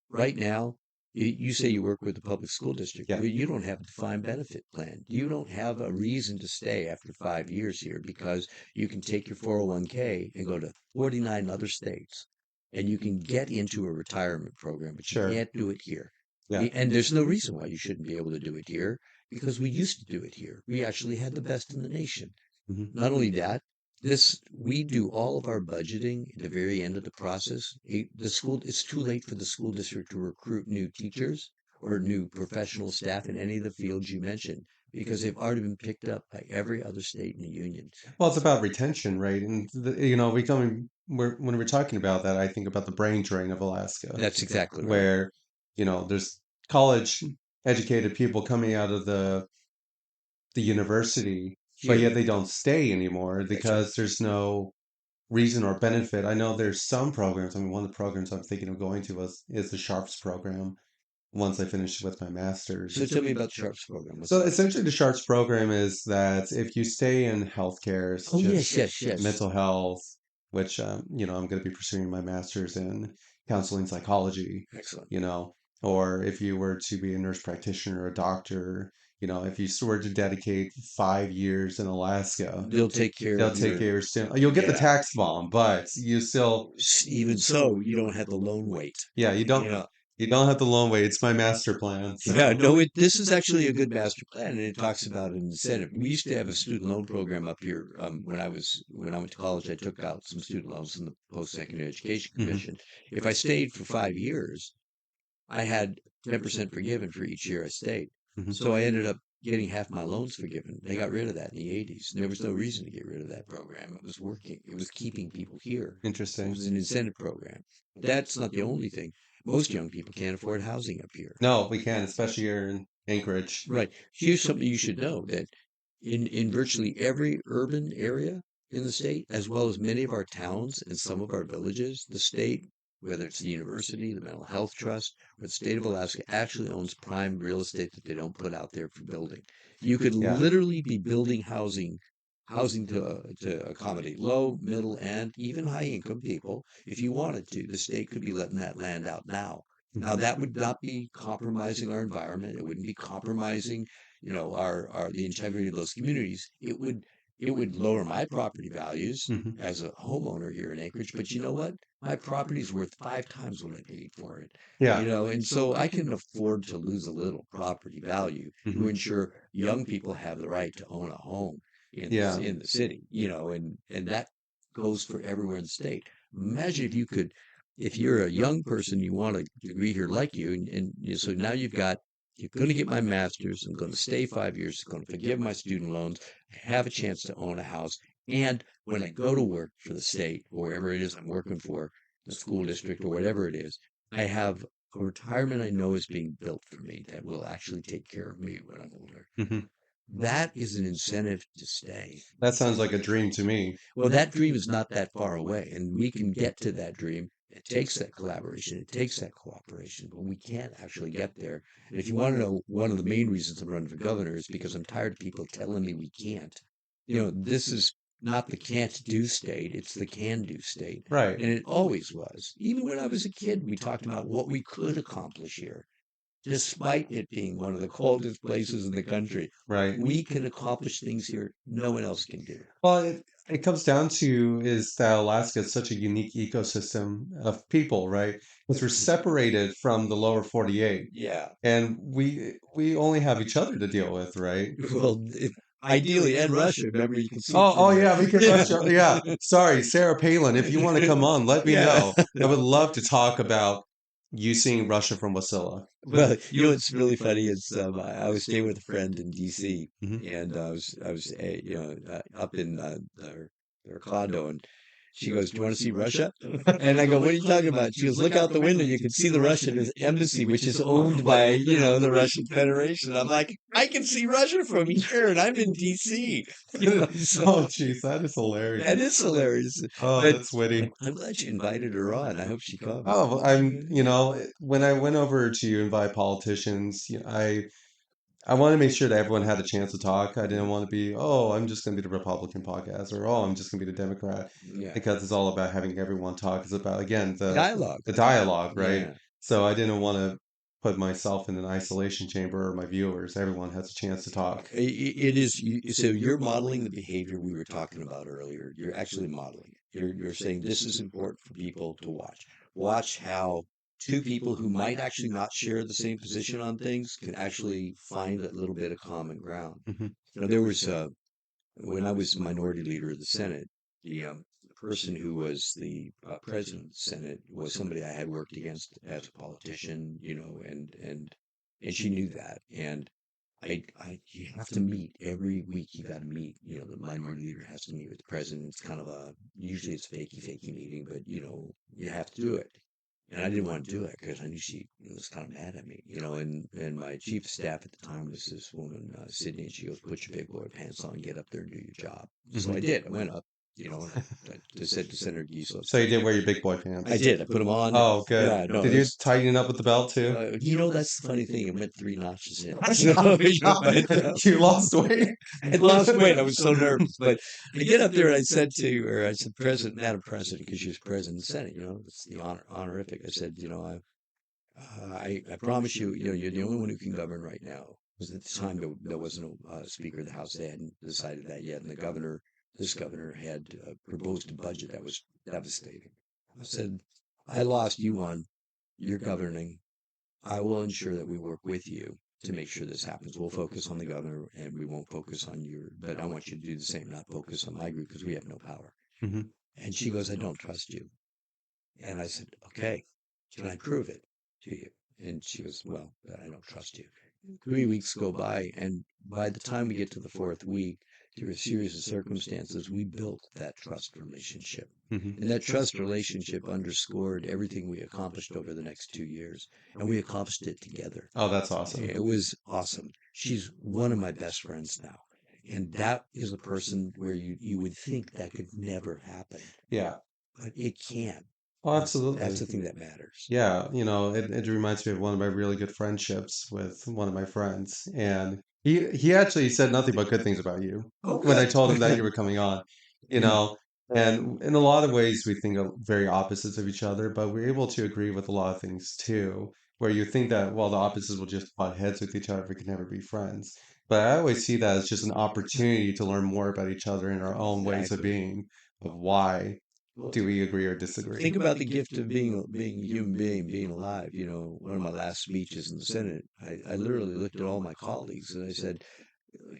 B: Right now, you say you work with the public school district.
A: Yeah.
B: Well, you don't have a defined benefit plan. You don't have a reason to stay after 5 years here because you can take your 401k and go to 49 other states and you can get into a retirement program, but you
A: Sure.
B: can't do it here.
A: Yeah.
B: And there's no reason why you shouldn't be able to do it here because we used to do it here. We actually had the best in the nation.
A: Hmm.
B: Not only that, this we do all of our budgeting at the very end of the process. It's too late for the school district to recruit new teachers or new professional staff in any of the fields you mentioned because they've already been picked up by every other state in the union.
A: Well, it's about retention, right? And when we're talking about that, I think about the brain drain of Alaska,
B: That's exactly right.
A: where there's college educated people coming out of the university, but
B: Here,
A: yet they don't stay anymore
B: that's right.
A: because there's no reason or benefit. I know there's some programs. I mean, one of the programs I'm thinking of going to is the Sharps program once I finish with my
B: So
A: master's.
B: tell me about the Sharps program. What's
A: So
B: that?
A: essentially, the Sharps program is that if you stay in healthcare, it's
B: Oh, yes,
A: just
B: yes, yes.
A: mental health, which I'm going to be pursuing my master's in counseling psychology,
B: Excellent.
A: you know, or if you were to be a nurse practitioner or a doctor, if you were to dedicate 5 years in Alaska,
B: They'll take care
A: they'll
B: of
A: take
B: your,
A: care of your student. You'll get the
B: yeah.
A: tax bomb, but you still,
B: Even so, you don't have the loan weight.
A: yeah, you
B: You
A: don't
B: know,
A: you don't have the loan weight. It's my master plan.
B: yeah,
A: So,
B: no, this is actually a good master plan, and it talks about an incentive. We used to have a student loan program up here. When I went to college, I took out some student loans from the Post Secondary Education
A: mhm,
B: Commission. If I stayed for 5 years, I had 10% forgiven for each year I stayed.
A: mhm.
B: So I ended up getting half my loans forgiven. They got rid of that in the 80s. There was no reason to get rid of that program. It was working. It was keeping people here. It
A: Interesting.
B: was an incentive program. That's not the only thing. Most young people can't afford housing up here.
A: No, we can, especially here in Anchorage.
B: Right. Here's something you should know that in virtually every urban area in the state, as well as many of our towns and some of our villages, the state, whether it's the university, the mental health trust, or the state of Alaska, actually owns prime real estate that they don't put out there for building. You could
A: Yeah.
B: literally be building housing to accommodate low, middle, and even high income people if you wanted to. The state could be letting that land out now. Now
A: Mhm.
B: that would not be compromising our environment. It wouldn't be compromising, our the integrity of those communities. It would lower my property values
A: Mhm.
B: as a homeowner here in Anchorage. But you know what? My property is worth 5 times what I paid for it.
A: Yeah.
B: And so I can afford to lose a little property value to
A: Mhm.
B: ensure young people have the right to own a home
A: Yeah.
B: in the city, and that goes for everywhere in the state. Imagine if you're a young person, you want a degree here like you, so now you're going to get my master's. I'm going to stay 5 years. I'm going to forgive my student loans. I have a chance to own a house. And when I go to work for the state or wherever it is I'm working for, the school district or whatever it is, I have a retirement I know is being built for me that will actually take care of me when I'm older.
A: Mhm.
B: That is an incentive to stay.
A: That sounds like a dream to me.
B: Well, that dream is not that far away, and we can get to that dream. It takes that collaboration, it takes that cooperation, but we can't actually get there. And if you want to know one of the main reasons I'm running for governor is because I'm tired of people telling me we can't. This is not the can't do state, it's the can do state.
A: Right.
B: And it always was. Even when I was a kid, we talked about what we could accomplish here despite it being one of the coldest places in the country.
A: Right.
B: We can accomplish things here no one else can do.
A: Well, it comes down to is that Alaska is such a unique ecosystem of people, right? Because we're separated from the lower 48,
B: Yeah.
A: and we only have each other to deal with, right?
B: Well, ideally, and Russia. Remember, you can see
A: Oh,
B: from
A: oh yeah, we can rush. Yeah,
B: the
A: sorry, Sarah Palin. If you want to come on, let me
B: yeah.
A: know. I would love to talk about you seeing Russia from Wasilla.
B: Well, what's really funny is I was staying with a friend in D.C.
A: Hmm.
B: and I was up in their condo, and she goes, "Do you want to see Russia?" And I go, "What are you talking about?" She goes, "Look out the window. You can see the Russian embassy, which is owned by the Russian Federation." I'm like, "I can see Russia from here, and I'm in D.C." So
A: Oh, jeez, that is
B: that
A: hilarious.
B: is hilarious.
A: Oh,
B: But
A: that's witty.
B: I'm glad you invited her on. I hope she comes.
A: Oh, well, when I went over to invite politicians, I want to make sure that everyone had a chance to talk. I didn't want to be, oh, I'm just going to be the Republican podcast, or oh, I'm just going to be the Democrat,
B: Yeah.
A: because it's all about having everyone talk. It's about, again,
B: Dialogue.
A: the dialogue, right?
B: Yeah.
A: So I didn't want to put myself in an isolation chamber or my viewers. Everyone has a chance to talk.
B: It is so you're modeling the behavior we were talking about earlier. You're actually modeling it. You're saying this is important for people to watch. Watch how two people who might actually not share the same position on things can actually find a little bit of common ground.
A: Hmm.
B: There was when I was minority leader of the Senate, the person who was the president of the Senate was somebody I had worked against as a politician, and she knew that. And you have to meet every week. You got to meet. The minority leader has to meet with the president. It's kind of usually it's a fakey meeting, but you have to do it. And I didn't want to do it because I knew she was kind of mad at me, and my chief of staff at the time was this woman, Sydney, and she goes, "Put your big boy pants on, get up there and do your job." So I
A: Hmm.
B: did. I went up, and I said to Senator Giesel,
A: So you did wear your big boy
B: I
A: pants.
B: did. I put them on.
A: Oh, good.
B: Yeah, no,
A: Did
B: it
A: you
B: was.
A: tighten up with the belt too?
B: That's the funny thing. It went 3 notches in.
A: Oh,
B: So, but
A: you lost weight.
B: I lost weight. I was so nervous. But I get up there and I said to her, I said, "President, Madam President," because she was president of the Senate, it's the honorific. I said, I promise you, you're the only one who can govern right now. Because at the time there wasn't a Speaker of the House. They hadn't decided that yet, and this governor, had proposed a budget that was devastating. I said, "I lost you on your governing. I will ensure that we work with you to make sure this happens. We'll focus on the governor, and we won't focus on but I want you to do the same, not focus on my group because we have no power."
A: Hmm.
B: And she goes, "I don't trust you." And I said, "Okay, can I prove it to you?" And she goes, well, I don't trust you. 3 weeks go by, and by the time we get to the fourth week, through a series of circumstances, we built that trust relationship.
A: Hmm.
B: And that trust relationship underscored everything we accomplished over the next 2 years. And we accomplished it together.
A: Oh, that's awesome.
B: It was awesome. She's one of my best friends now. And that is a person where you would think that could never happen,
A: Yeah.
B: but it can.
A: Oh,
B: That's
A: absolutely.
B: the thing that matters.
A: Yeah, it reminds me of one of my really good friendships with one of my friends, and he actually said nothing but good things about you
B: Oh,
A: when I
B: good.
A: told him that you were coming on, you
B: Yeah,
A: know, and in a lot of ways we think of very opposites of each other, but we're able to agree with a lot of things too, where you think that, well, the opposites will just butt heads with each other, we can never be friends. But I always see that as just an opportunity to learn more about each other and our own ways of
B: exactly.
A: being, of why
B: Well,
A: do we agree or disagree.
B: think about the gift of being a human being, being alive. One of my last speeches in the Senate, I literally looked at all my colleagues and I said,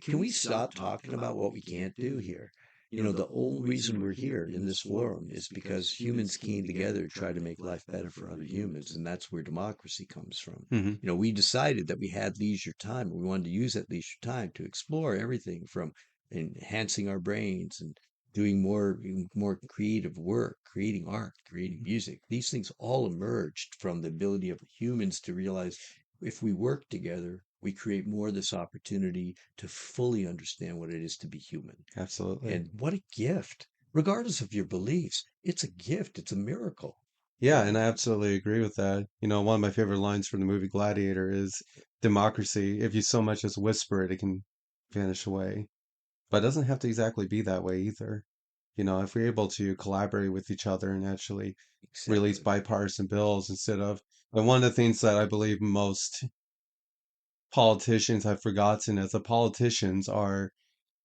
B: can we stop talking about what we can't do here? The only reason we're here in this forum is because humans came together to try to make life better for other humans, and that's where democracy comes from.
A: Hmm.
B: We decided that we had leisure time, and we wanted to use that leisure time to explore everything from enhancing our brains and doing more creative work, creating art, creating music. These things all emerged from the ability of humans to realize if we work together, we create more of this opportunity to fully understand what it is to be human.
A: Absolutely.
B: And what a gift, regardless of your beliefs. It's a gift, it's a miracle.
A: Yeah, and I absolutely agree with that. One of my favorite lines from the movie Gladiator is democracy, if you so much as whisper it, it can vanish away. But it doesn't have to exactly be that way either. If we're able to collaborate with each other and actually release
B: Exactly.
A: bipartisan bills instead of, and one of the things that I believe most politicians have forgotten is that politicians are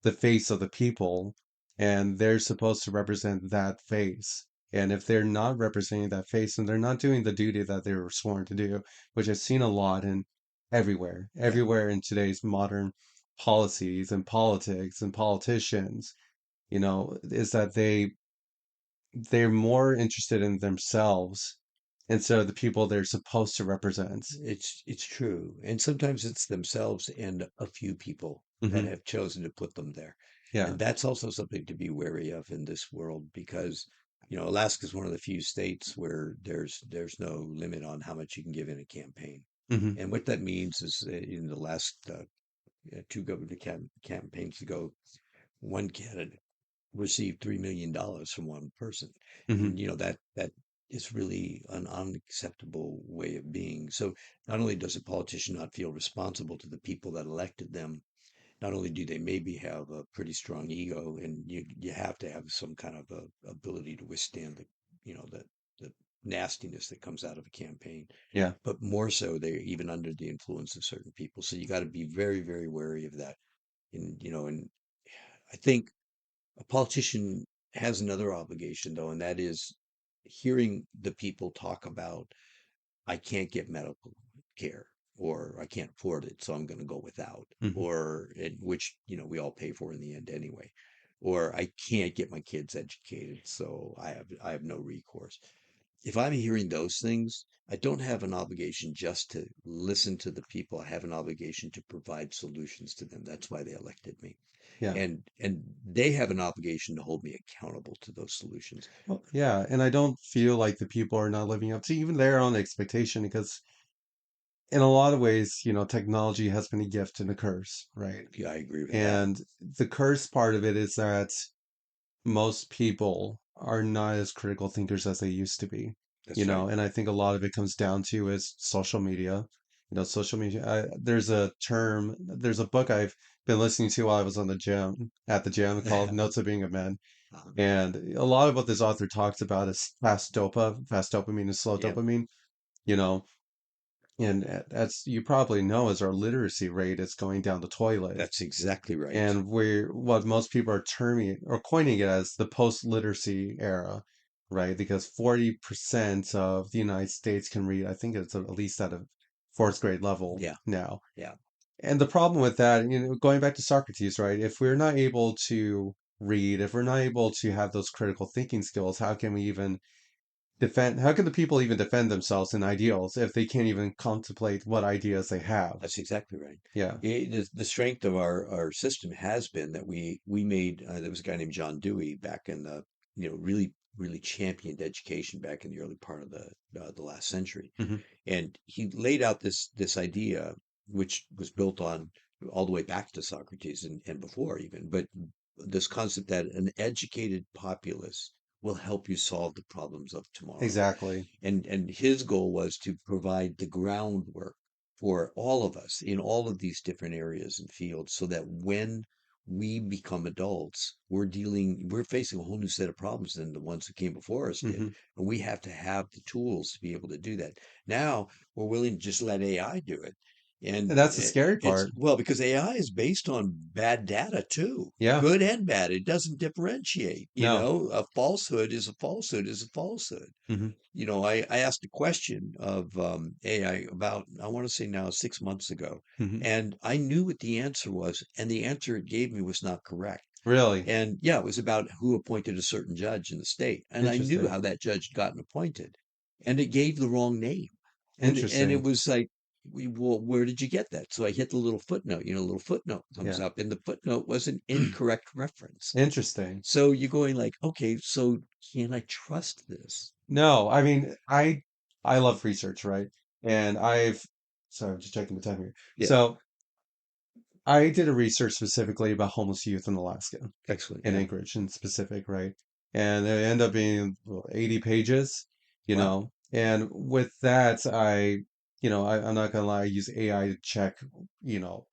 A: the face of the people, and they're supposed to represent that face. And if they're not representing that face, then they're not doing the duty that they were sworn to do, which I've seen a lot in
B: Yeah.
A: everywhere in today's modern policies and politics and politicians, is that they're more interested in themselves instead of the people they're supposed to represent.
B: It's true. And sometimes it's themselves and a few people that
A: Hmm.
B: have chosen to put them there.
A: Yeah.
B: And that's also something to be wary of in this world because, Alaska is one of the few states where there's no limit on how much you can give in a campaign.
A: Hmm.
B: And what that means is in the last two government campaigns ago, one candidate received $3 million from one person,
A: Hmm.
B: and that is really an unacceptable way of being. So not only does a politician not feel responsible to the people that elected them, not only do they maybe have a pretty strong ego, and you have to have some kind of a ability to withstand the nastiness that comes out of a campaign,
A: Yeah.
B: but more so they're even under the influence of certain people. So you got to be very, very wary of that. And I think a politician has another obligation, though, and that is hearing the people talk about, I can't get medical care, or I can't afford it, so I'm going to go without,
A: Hmm.
B: or which, we all pay for in the end anyway, or I can't get my kids educated, so I have no recourse. If I'm hearing those things, I don't have an obligation just to listen to the people. I have an obligation to provide solutions to them. That's why they elected me,
A: Yeah.
B: and they have an obligation to hold me accountable to those solutions.
A: Well, yeah, and I don't feel like the people are not living up to even their own expectation because in a lot of ways, technology has been a gift and a curse, right?
B: Yeah, I agree with that.
A: And the curse part of it is that most people are not as critical thinkers as they used to be,
B: That's right.
A: and I think a lot of it comes down to is social media. Social media. There's a book I've been listening to while I was at the gym called Notes of Being a Man.
B: Um,
A: And a lot of what this author talks about is fast dopamine and slow
B: yep,
A: dopamine, you know, and as you probably know, as our literacy rate is going down the toilet.
B: that's exactly right.
A: And we're what most people are terming or coining it as the post-literacy era, right? Because 40% of the United States can read, I think it's at least at a fourth grade level
B: Yeah,
A: now.
B: yeah,
A: And the problem with that, going back to Socrates, right? If we're not able to read, if we're not able to have those critical thinking skills, how can we even defend, how can the people even defend themselves in ideals if they can't even contemplate what ideas they have?
B: That's exactly right.
A: Yeah.
B: The strength of our system has been that we made there was a guy named John Dewey back in the really championed education back in the early part of the last century,
A: Hmm.
B: and he laid out this idea which was built on all the way back to Socrates and before even, but this concept that an educated populace will help you solve the problems of tomorrow.
A: Exactly.
B: And his goal was to provide the groundwork for all of us in all of these different areas and fields so that when we become adults, we're facing a whole new set of problems than the ones who came before us did.
A: Hmm.
B: And we have to have the tools to be able to do that. Now we're willing to just let AI do it.
A: And
B: And
A: that's the scary
B: it's
A: part.
B: well, because AI is based on bad data too,
A: Yeah.
B: good and bad. It doesn't differentiate.
A: No.
B: A falsehood is a falsehood is a falsehood.
A: Hmm.
B: I asked a question of AI about, I want to say now 6 months ago,
A: Hmm.
B: and I knew what the answer was, and the answer it gave me was not correct.
A: Really
B: And yeah, it was about who appointed a certain judge in the state. And I knew
A: interesting.
B: how that judge had gotten appointed, and it gave the wrong name. And it
A: Interesting.
B: was like, well, where did you get that? So I hit the little footnote, a little footnote comes
A: Yeah.
B: up, and the footnote was an incorrect reference.
A: Interesting.
B: So you're going like, okay, so can I trust this?
A: No, I mean, I love research, right? And sorry, I'm just checking the time here.
B: Yeah,
A: So I did a research specifically about homeless youth in Alaska,
B: excellent.
A: in
B: Yeah.
A: Anchorage in specific, right? And it ended up being 80 pages,
B: Wow.
A: and with that, I'm not gonna lie, I use AI to check, you know,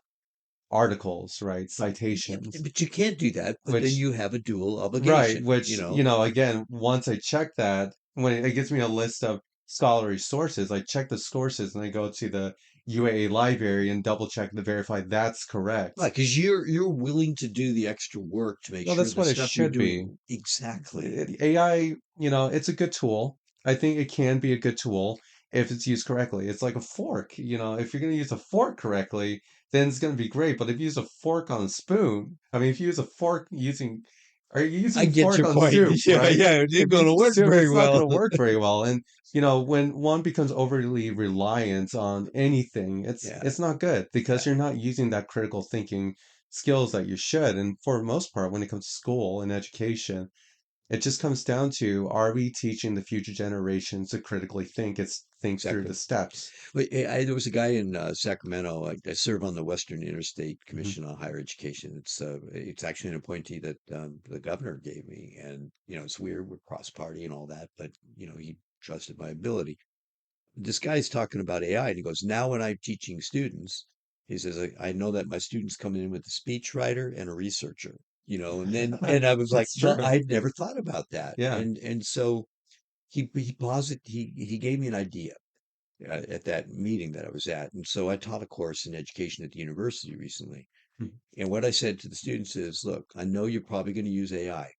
A: articles, right?
B: Yeah,
A: Citations,
B: but you can't do that, but then
A: which
B: you have a dual
A: right,
B: obligation,
A: which, again, once I check that, when it gives me a list of scholarly sources, I check the sources and I go to the UAA library and double check to verify that's correct.
B: Right, because you're willing to do the extra work to make
A: Well,
B: sure
A: that's
B: the
A: what it
B: stuff you're
A: should be.
B: doing exactly.
A: AI, it's a good tool. I think it can be a good tool if it's used correctly. It's like a fork, if you're going to use a fork correctly, then it's going to be great. But if you use a fork on a spoon, I mean, if you use a fork are you
B: I
A: using
B: get
A: fork
B: your
A: on
B: point.
A: soup,
B: Yeah,
A: right?
B: yeah, it ain't
A: If you
B: going to
A: use
B: work
A: soup,
B: very
A: it's not
B: well.
A: going to work very well. And, when one becomes overly reliant on anything,
B: Yeah,
A: it's not good because
B: yeah,
A: you're not using that critical thinking skills that you should. And for the most part, when it comes to school and education, it just comes down to, are we teaching the future generations to critically think through the
B: exactly.
A: steps?
B: There was a guy in Sacramento. I serve on the Western Interstate
A: Hmm.
B: Commission on Higher Education. It's actually an appointee that the governor gave me, and it's weird. We're cross party and all that, but he trusted my ability. This guy's talking about AI, and he goes, "Now when I'm teaching students, he says I know that my students come in with a speech writer and a researcher." And I was like,
A: That's
B: "Well,
A: true.
B: I'd never thought about that."
A: Yeah.
B: And so he gave me an idea at that meeting that I was at. And so I taught a course in education at the university recently.
A: Mhm.
B: And what I said to the students is, look, I know you're probably going to use AI.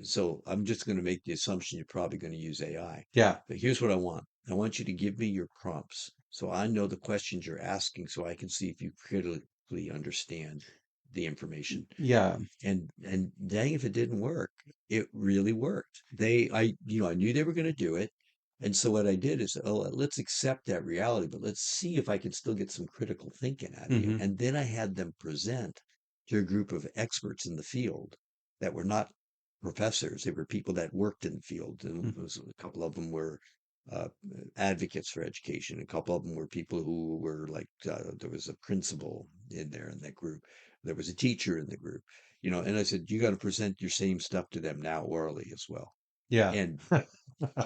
B: So I'm just going to make the assumption you're probably going to use AI.
A: Yeah.
B: But here's what I want. I want you to give me your prompts so I know the questions you're asking so I can see if you critically understand the information.
A: Yeah.
B: And dang if it didn't work. It really worked. I knew they were going to do it. And so what I did is, oh, let's accept that reality, but let's see if I can still get some critical thinking out of you.
A: Hmm.
B: And then I had them present to a group of experts in the field that were not professors. They were people that worked in the field. And a couple of them were uh, advocates for education. A couple of them were people who were like, there was a principal in there in that group. There was a teacher in the group, and I said, you got to present your same stuff to them now orally as well.
A: Yeah.
B: And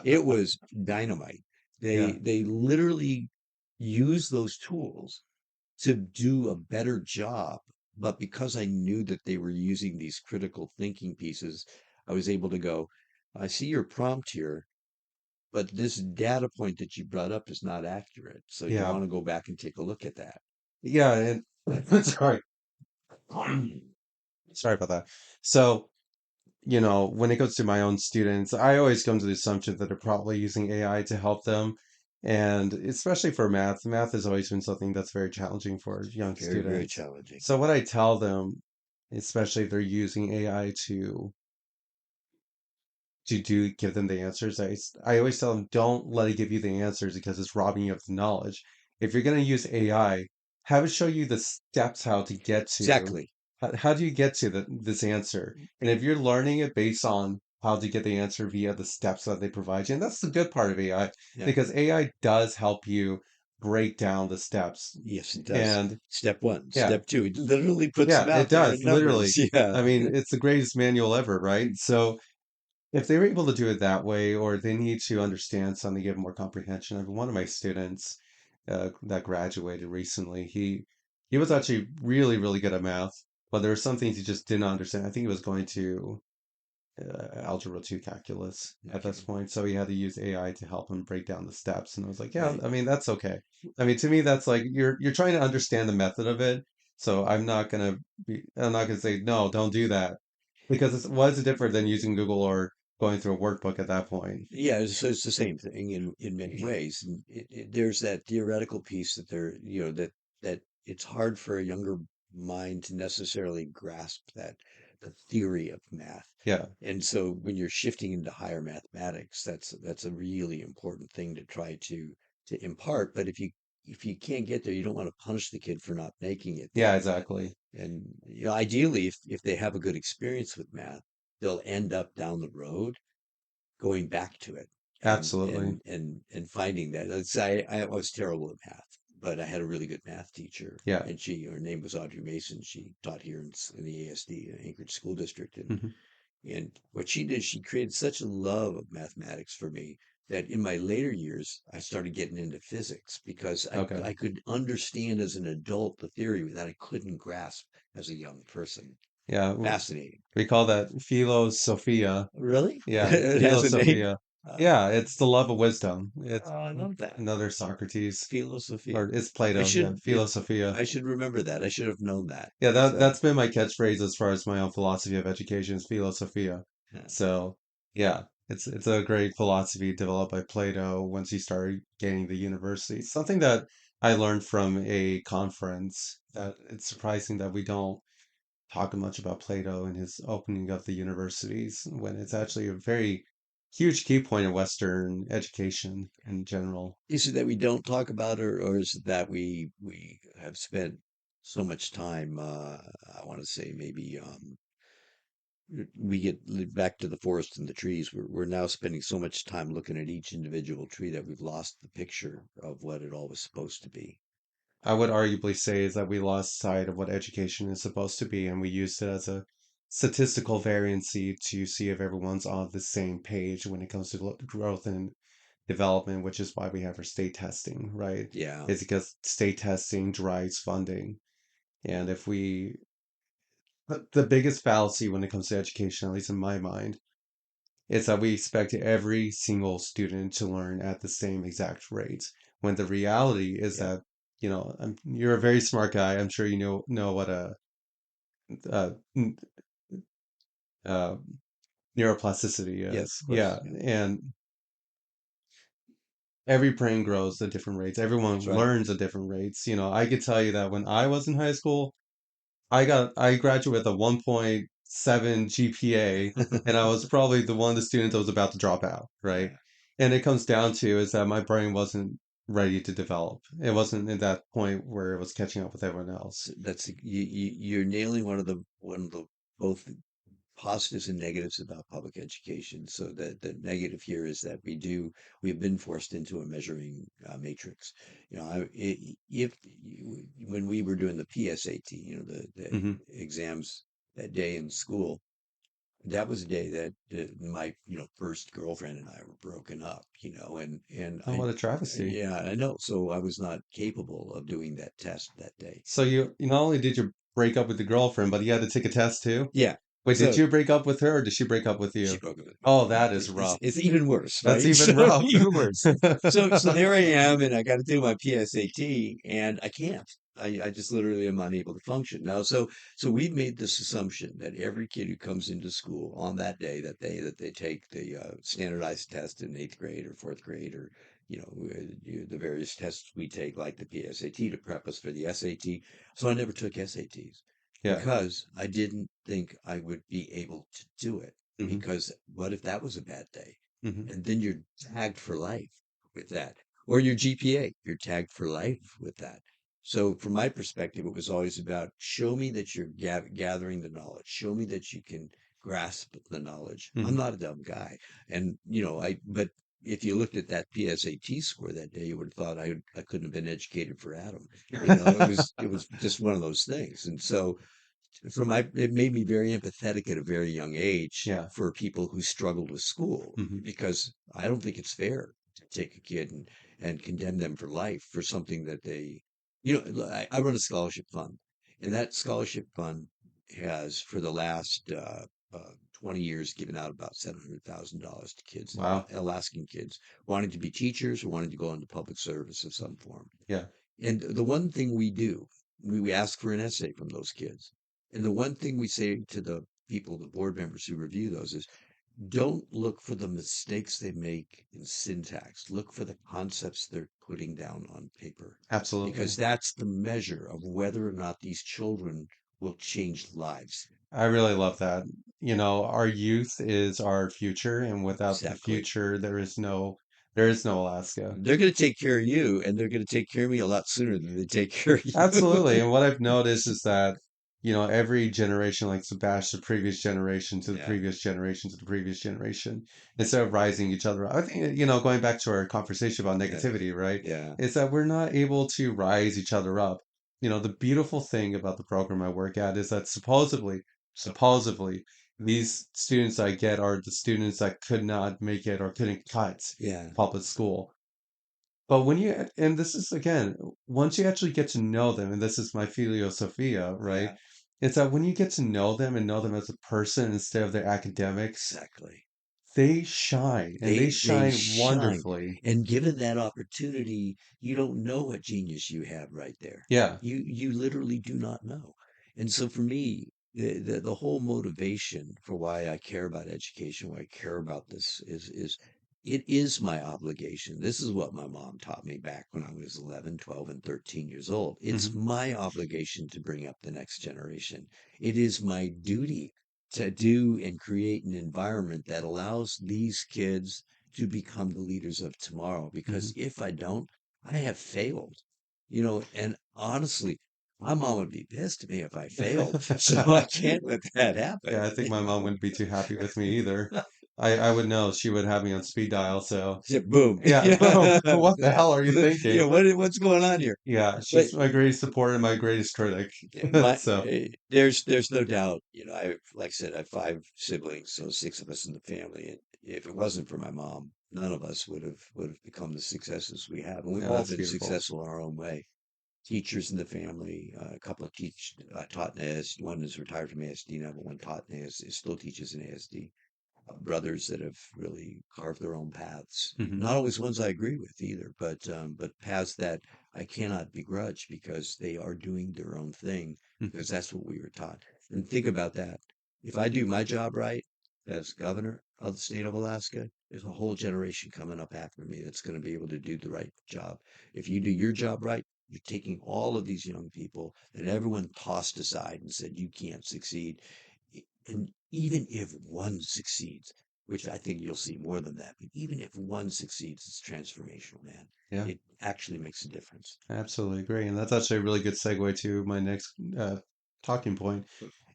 B: it was dynamite. They
A: Yeah.
B: they literally use those tools to do a better job. But because I knew that they were using these critical thinking pieces, I was able to go, I see your prompt here, but this data point that you brought up is not accurate. So you
A: Yeah.
B: want to go back and take a look at that.
A: Yeah. And sorry. Sorry about that. So, when it goes to my own students, I always come to the assumption that they're probably using AI to help them. And especially for math has always been something that's very challenging for young
B: Very, very
A: students.
B: challenging.
A: So what I tell them, especially if they're using AI to to give them the answers. I always tell them, don't let it give you the answers because it's robbing you of the knowledge. If you're going to use AI, have it show you the steps how to get to
B: Exactly.
A: how do you get to this answer. And if you're learning it based on how to get the answer via the steps that they provide you, and that's the good part of AI,
B: Yeah.
A: because AI does help you break down the steps.
B: Yes, it does.
A: And
B: Step one,
A: yeah,
B: step two. It literally puts
A: yeah,
B: them
A: it
B: out there
A: does
B: in
A: literally.
B: numbers. Yeah.
A: I mean, it's the greatest manual ever, right? So if they were able to do it that way, or they need to understand something, give more comprehension. I mean, one of my students that graduated recently, he was actually really, really good at math, but there were some things he just did not understand. I think he was going to algebra 2 calculus at this
B: Okay.
A: point, so he had to use AI to help him break down the steps. And I was like, yeah,
B: Right.
A: I mean, that's okay. I mean, to me, that's like you're trying to understand the method of it. So I'm not gonna say no, don't do that because what is it different than using Google or going through a workbook at that point?
B: Yeah, it's the same thing in many ways. And there's that theoretical piece that that it's hard for a younger mind to necessarily grasp that the theory of math.
A: Yeah,
B: And so when you're shifting into higher mathematics, that's a really important thing to try to impart. But if you can't get there, you don't want to punish the kid for not making it
A: yeah,
B: there.
A: exactly.
B: And ideally, if they have a good experience with math, they'll end up down the road going back to it
A: Absolutely.
B: and finding that. I was terrible at math, but I had a really good math teacher,
A: Yeah.
B: and her name was Audrey Mason. She taught here in the ASD, Anchorage School District,
A: Hmm.
B: and what she did, she created such a love of mathematics for me that in my later years, I started getting into physics because
A: Okay.
B: I could understand as an adult the theory that I couldn't grasp as a young person.
A: Yeah,
B: Fascinating.
A: we call that philosophia.
B: Really?
A: Yeah,
B: It has a name?
A: philosophia.
B: Uh,
A: Yeah, it's the love of wisdom. It's
B: I love that.
A: another Socrates,
B: Philosophia.
A: or it's
B: I
A: Plato. Yeah,
B: should it
A: philosophia.
B: I should remember that. I should have known that.
A: Yeah,
B: It's
A: that's been my catchphrase as far as my own philosophy of education is philosophia.
B: yeah,
A: So, yeah, it's a great philosophy developed by Plato once he started gaining the university. Something that I learned from a conference that it's surprising that we don't talk much about Plato and his opening of the universities when it's actually a very huge key point in Western education in general.
B: is it that we don't talk about it, or is it that we have spent so much time? I want to say maybe we get back to the forest and the trees. We're now spending so much time looking at each individual tree that we've lost the picture of what it all was supposed to be.
A: I would arguably say is that we lost sight of what education is supposed to be, and we used it as a statistical variancy to see if everyone's on the same page when it comes to growth and development, which is why we have our state testing, right?
B: Yeah,
A: It's because state testing drives funding. And if we, the biggest fallacy when it comes to education, at least in my mind, is that we expect every single student to learn at the same exact rate. When the reality is
B: yeah,
A: that, you're a very smart guy. I'm sure you know what a, uh, neuroplasticity
B: yes,
A: is.
B: of course.
A: Yeah,
B: Yeah,
A: and every brain grows at different rates. Everyone
B: that's right.
A: learns at different rates. I could tell you that when I was in high school, I graduated with a 1.7 GPA, and I was probably the one of the students that was about to drop out, right?
B: Yeah.
A: And it comes down to is that my brain wasn't ready to develop. It wasn't at that point where it was catching up with everyone else.
B: That's you're nailing one of the both positives and negatives about public education. So the negative here is that we've been forced into a measuring matrix. If when we were doing the PSAT, the
A: Hmm.
B: exams that day in school, that was the day that my first girlfriend and I were broken up. And
A: Oh,
B: I
A: what a travesty.
B: yeah, I know. So I was not capable of doing that test that day.
A: So you not only did you break up with your girlfriend, but you had to take a test too?
B: Yeah.
A: Wait, did
B: So
A: you break up with her or did she break up with
B: she
A: you?
B: broke up with me.
A: Oh, that is rough.
B: It's even worse,
A: That's
B: right?
A: even
B: So
A: rough.
B: even worse. So there I am, and I got to do my PSAT, and I can't. I just literally am unable to function now. So we've made this assumption that every kid who comes into school on that day, that they take the standardized test in eighth grade or fourth grade, or the various tests we take, like the PSAT, to prep us for the SAT. So I never took SATs
A: Yeah.
B: because I didn't think I would be able to do it.
A: Hmm.
B: because what if that was a bad day?
A: Hmm.
B: And then you're tagged for life with that. Or your GPA, you're tagged for life with that. So from my perspective, it was always about show me that you're gathering the knowledge. Show me that you can grasp the knowledge. I'm
A: Hmm.
B: not a dumb guy. And, but if you looked at that PSAT score that day, you would have thought I couldn't have been educated for Adam. It was just one of those things. And so it made me very empathetic at a very young age
A: Yeah.
B: for people who struggled with school
A: Hmm.
B: because I don't think it's fair to take a kid and condemn them for life for something that I run a scholarship fund, and that scholarship fund has for the last 20 years given out about $700,000 to kids,
A: Wow.
B: Alaskan kids wanting to be teachers or wanting to go into public service of some form.
A: Yeah.
B: And the one thing we do, we ask for an essay from those kids. And the one thing we say to the people, the board members who review those is don't look for the mistakes they make in syntax. Look for the concepts they're putting down on paper, because
A: Absolutely.
B: that's the measure of whether or not these children will change lives.
A: I really love that. Our youth is our future, and without the
B: Exactly.
A: future, there is no Alaska.
B: They're going to take care of you, and they're going to take care of me a lot sooner than they take care of you.
A: Absolutely. And what I've noticed is that, every generation likes to bash the previous generation to the
B: Yeah,
A: previous generation to the previous generation instead of rising each other up. I think, going back to our conversation about
B: yeah,
A: negativity, right,
B: yeah,
A: is that we're not able to rise each other up. The beautiful thing about the program I work at is that supposedly, these students I get are the students that could not make it or couldn't cut
B: yeah,
A: public school. But and this is again, once you actually get to know them, and this is my philosophia, right?
B: yeah.
A: It's that when you get to know them and know them as a person instead of their academics,
B: Exactly.
A: they shine and they
B: They
A: shine
B: shine.
A: wonderfully.
B: And given that opportunity, you don't know what genius you have right there.
A: Yeah.
B: You literally do not know. And so for me, the whole motivation for why I care about education, why I care about this is it is my obligation. This is what my mom taught me back when I was 11, 12, and 13 years old. It's
A: Hmm.
B: my obligation to bring up the next generation. It is my duty to do and create an environment that allows these kids to become the leaders of tomorrow.
A: Hmm.
B: Because if I don't, I have failed. And honestly, my mom would be pissed at me if I failed. So I can't let that happen.
A: Yeah, I think my mom wouldn't be too happy with me either. I would know she would have me on speed dial, so
B: Yeah, boom.
A: yeah, boom. What the hell are you thinking?
B: What's going on here?
A: Yeah,
B: But
A: she's my greatest supporter and my greatest critic.
B: yeah,
A: So,
B: there's no doubt, like I said, I have five siblings, so six of us in the family. And if it wasn't for my mom, none of us would have become the successes we have. And we've
A: yeah,
B: all
A: that's
B: been
A: beautiful.
B: successful in our own way. Teachers in the family, a couple of taught in ASD. One is retired from ASD now, but one taught in ASD, still teaches in ASD. Brothers that have really carved their own paths.
A: Hmm.
B: Not always ones I agree with either, but paths that I cannot begrudge because they are doing their own thing
A: Hmm.
B: because that's what we were taught. And think about that. If I do my job right as governor of the state of Alaska, there's a whole generation coming up after me that's going to be able to do the right job. If you do your job right, you're taking all of these young people that everyone tossed aside and said you can't succeed, and even if one succeeds, which I think you'll see more than that, but even if one succeeds, it's transformational, man.
A: Yeah,
B: It actually makes a difference.
A: I absolutely agree. And that's actually a really good segue to my next talking point.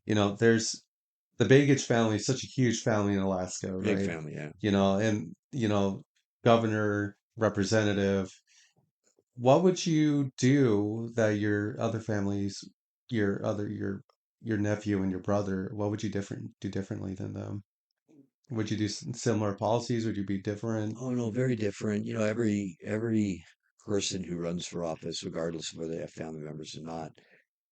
A: There's the Begich family is such a huge family in Alaska,
B: Big
A: right?
B: family, yeah.
A: And governor, representative. What would you do that your other families, your nephew and your brother, what would you do differently than them? Would you do similar policies? Would you be different?
B: Oh no, very different. Every person who runs for office, regardless of whether they have family members or not,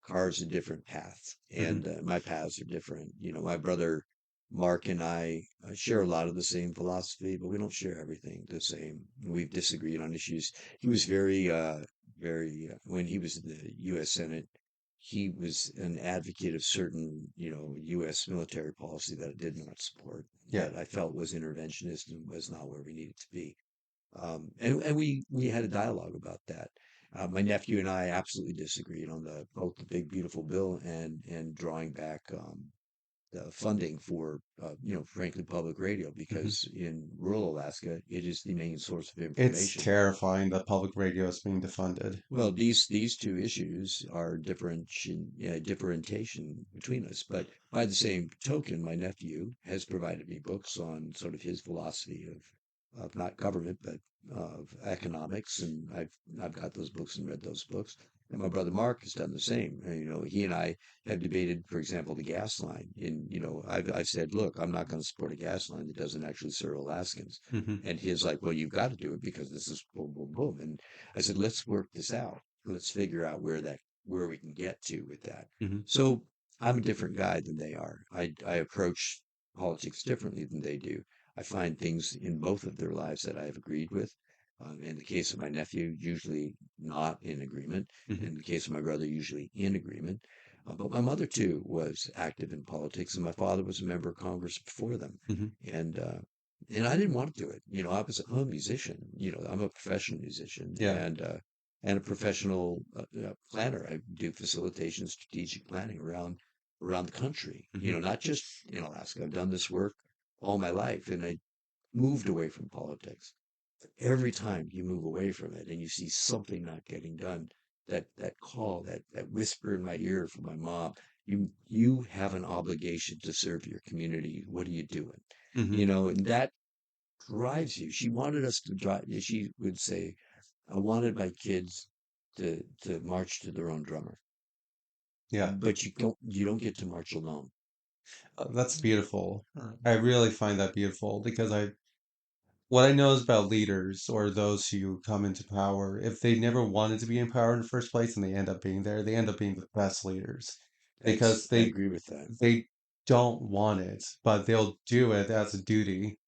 B: carves a different path,
A: Hmm.
B: and my paths are different. My brother Mark and I share a lot of the same philosophy, but we don't share everything the same. We've disagreed on issues. He was when he was in the U.S. Senate, he was an advocate of certain, U.S. military policy that I did not support,
A: Yeah.
B: that I felt was interventionist and was not where we needed to be. And we had a dialogue about that. My nephew and I absolutely disagreed on the both the big beautiful bill and drawing back funding for, frankly, public radio,
A: Hmm.
B: because in rural Alaska, it is the main source of
A: It's
B: information.
A: terrifying that public radio is being defunded.
B: Well, these two issues are differentiation between us. But by the same token, my nephew has provided me books on sort of his philosophy of not government, but of economics, and I've got those books and read those books. And my brother Mark has done the same. And, he and I have debated, for example, the gas line. And I've said, look, I'm not going to support a gas line that doesn't actually serve Alaskans.
A: Hmm.
B: And he's like, well, you've got to do it because this is boom, boom, boom. And I said, let's work this out. Let's figure out where we can get to with that.
A: Hmm.
B: So I'm a different guy than they are. I approach politics differently than they do. I find things in both of their lives that I have agreed with. In the case of my nephew, usually not in agreement.
A: Hmm.
B: In the case of my brother, usually in agreement. But my mother too was active in politics, and my father was a member of Congress before them.
A: Hmm.
B: And and I didn't want to do it. I'm a musician. I'm a professional musician,
A: Yeah.
B: and a professional planner. I do facilitation, strategic planning around the country.
A: Hmm.
B: Not just in Alaska. I've done this work all my life, and I moved away from politics. Every time you move away from it and you see something not getting done, that call, that whisper in my ear from my mom, you have an obligation to serve your community. What are you doing?
A: Hmm.
B: And that drives you. She wanted us to drive. She would say, "I wanted my kids to march to their own drummer,
A: Yeah.
B: but you don't get to march alone."
A: That's beautiful. I really find that beautiful because what I know is about leaders or those who come into power, if they never wanted to be in power in the first place and they end up being there, they end up being the best leaders because
B: I
A: they
B: agree with that.
A: they don't want it, but they'll do it as a duty,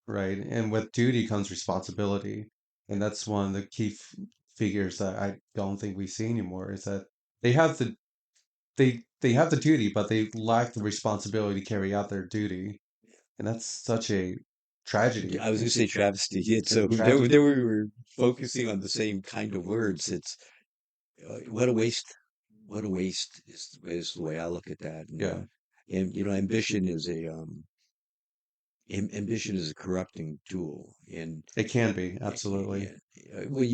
A: right? And with duty comes responsibility, and that's one of the key figures that I don't think we see anymore is that they have the they have the duty, but they lack the responsibility to carry out their duty, and that's such a tragedy.
B: I was going to say travesty.
A: It's a
B: So
A: tragedy.
B: there we were focusing on the same kind of words. It's what a waste. What a waste is the way I look at that.
A: Yeah,
B: And ambition is ambition is a corrupting tool. And
A: it can be,
B: yeah,
A: absolutely.
B: well,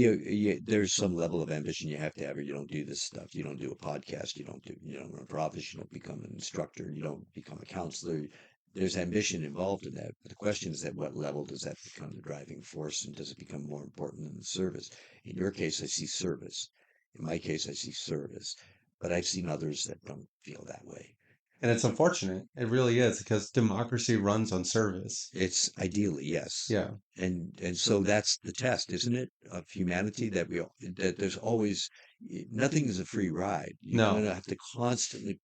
B: there's some level of ambition you have to have, or you don't do this stuff. You don't do a podcast. You don't run for office. You don't become an instructor. You don't become a counselor. There's ambition involved in that. But the question is, at what level does that become the driving force, and does it become more important than the service? In your case, I see service. In my case, I see service. But I've seen others that don't feel that way.
A: And it's unfortunate. It really is because democracy runs on service.
B: It's ideally, yes.
A: Yeah.
B: And so that's the test, isn't it, of humanity, that there's always nothing is a free ride. You're going
A: No.
B: to have to constantly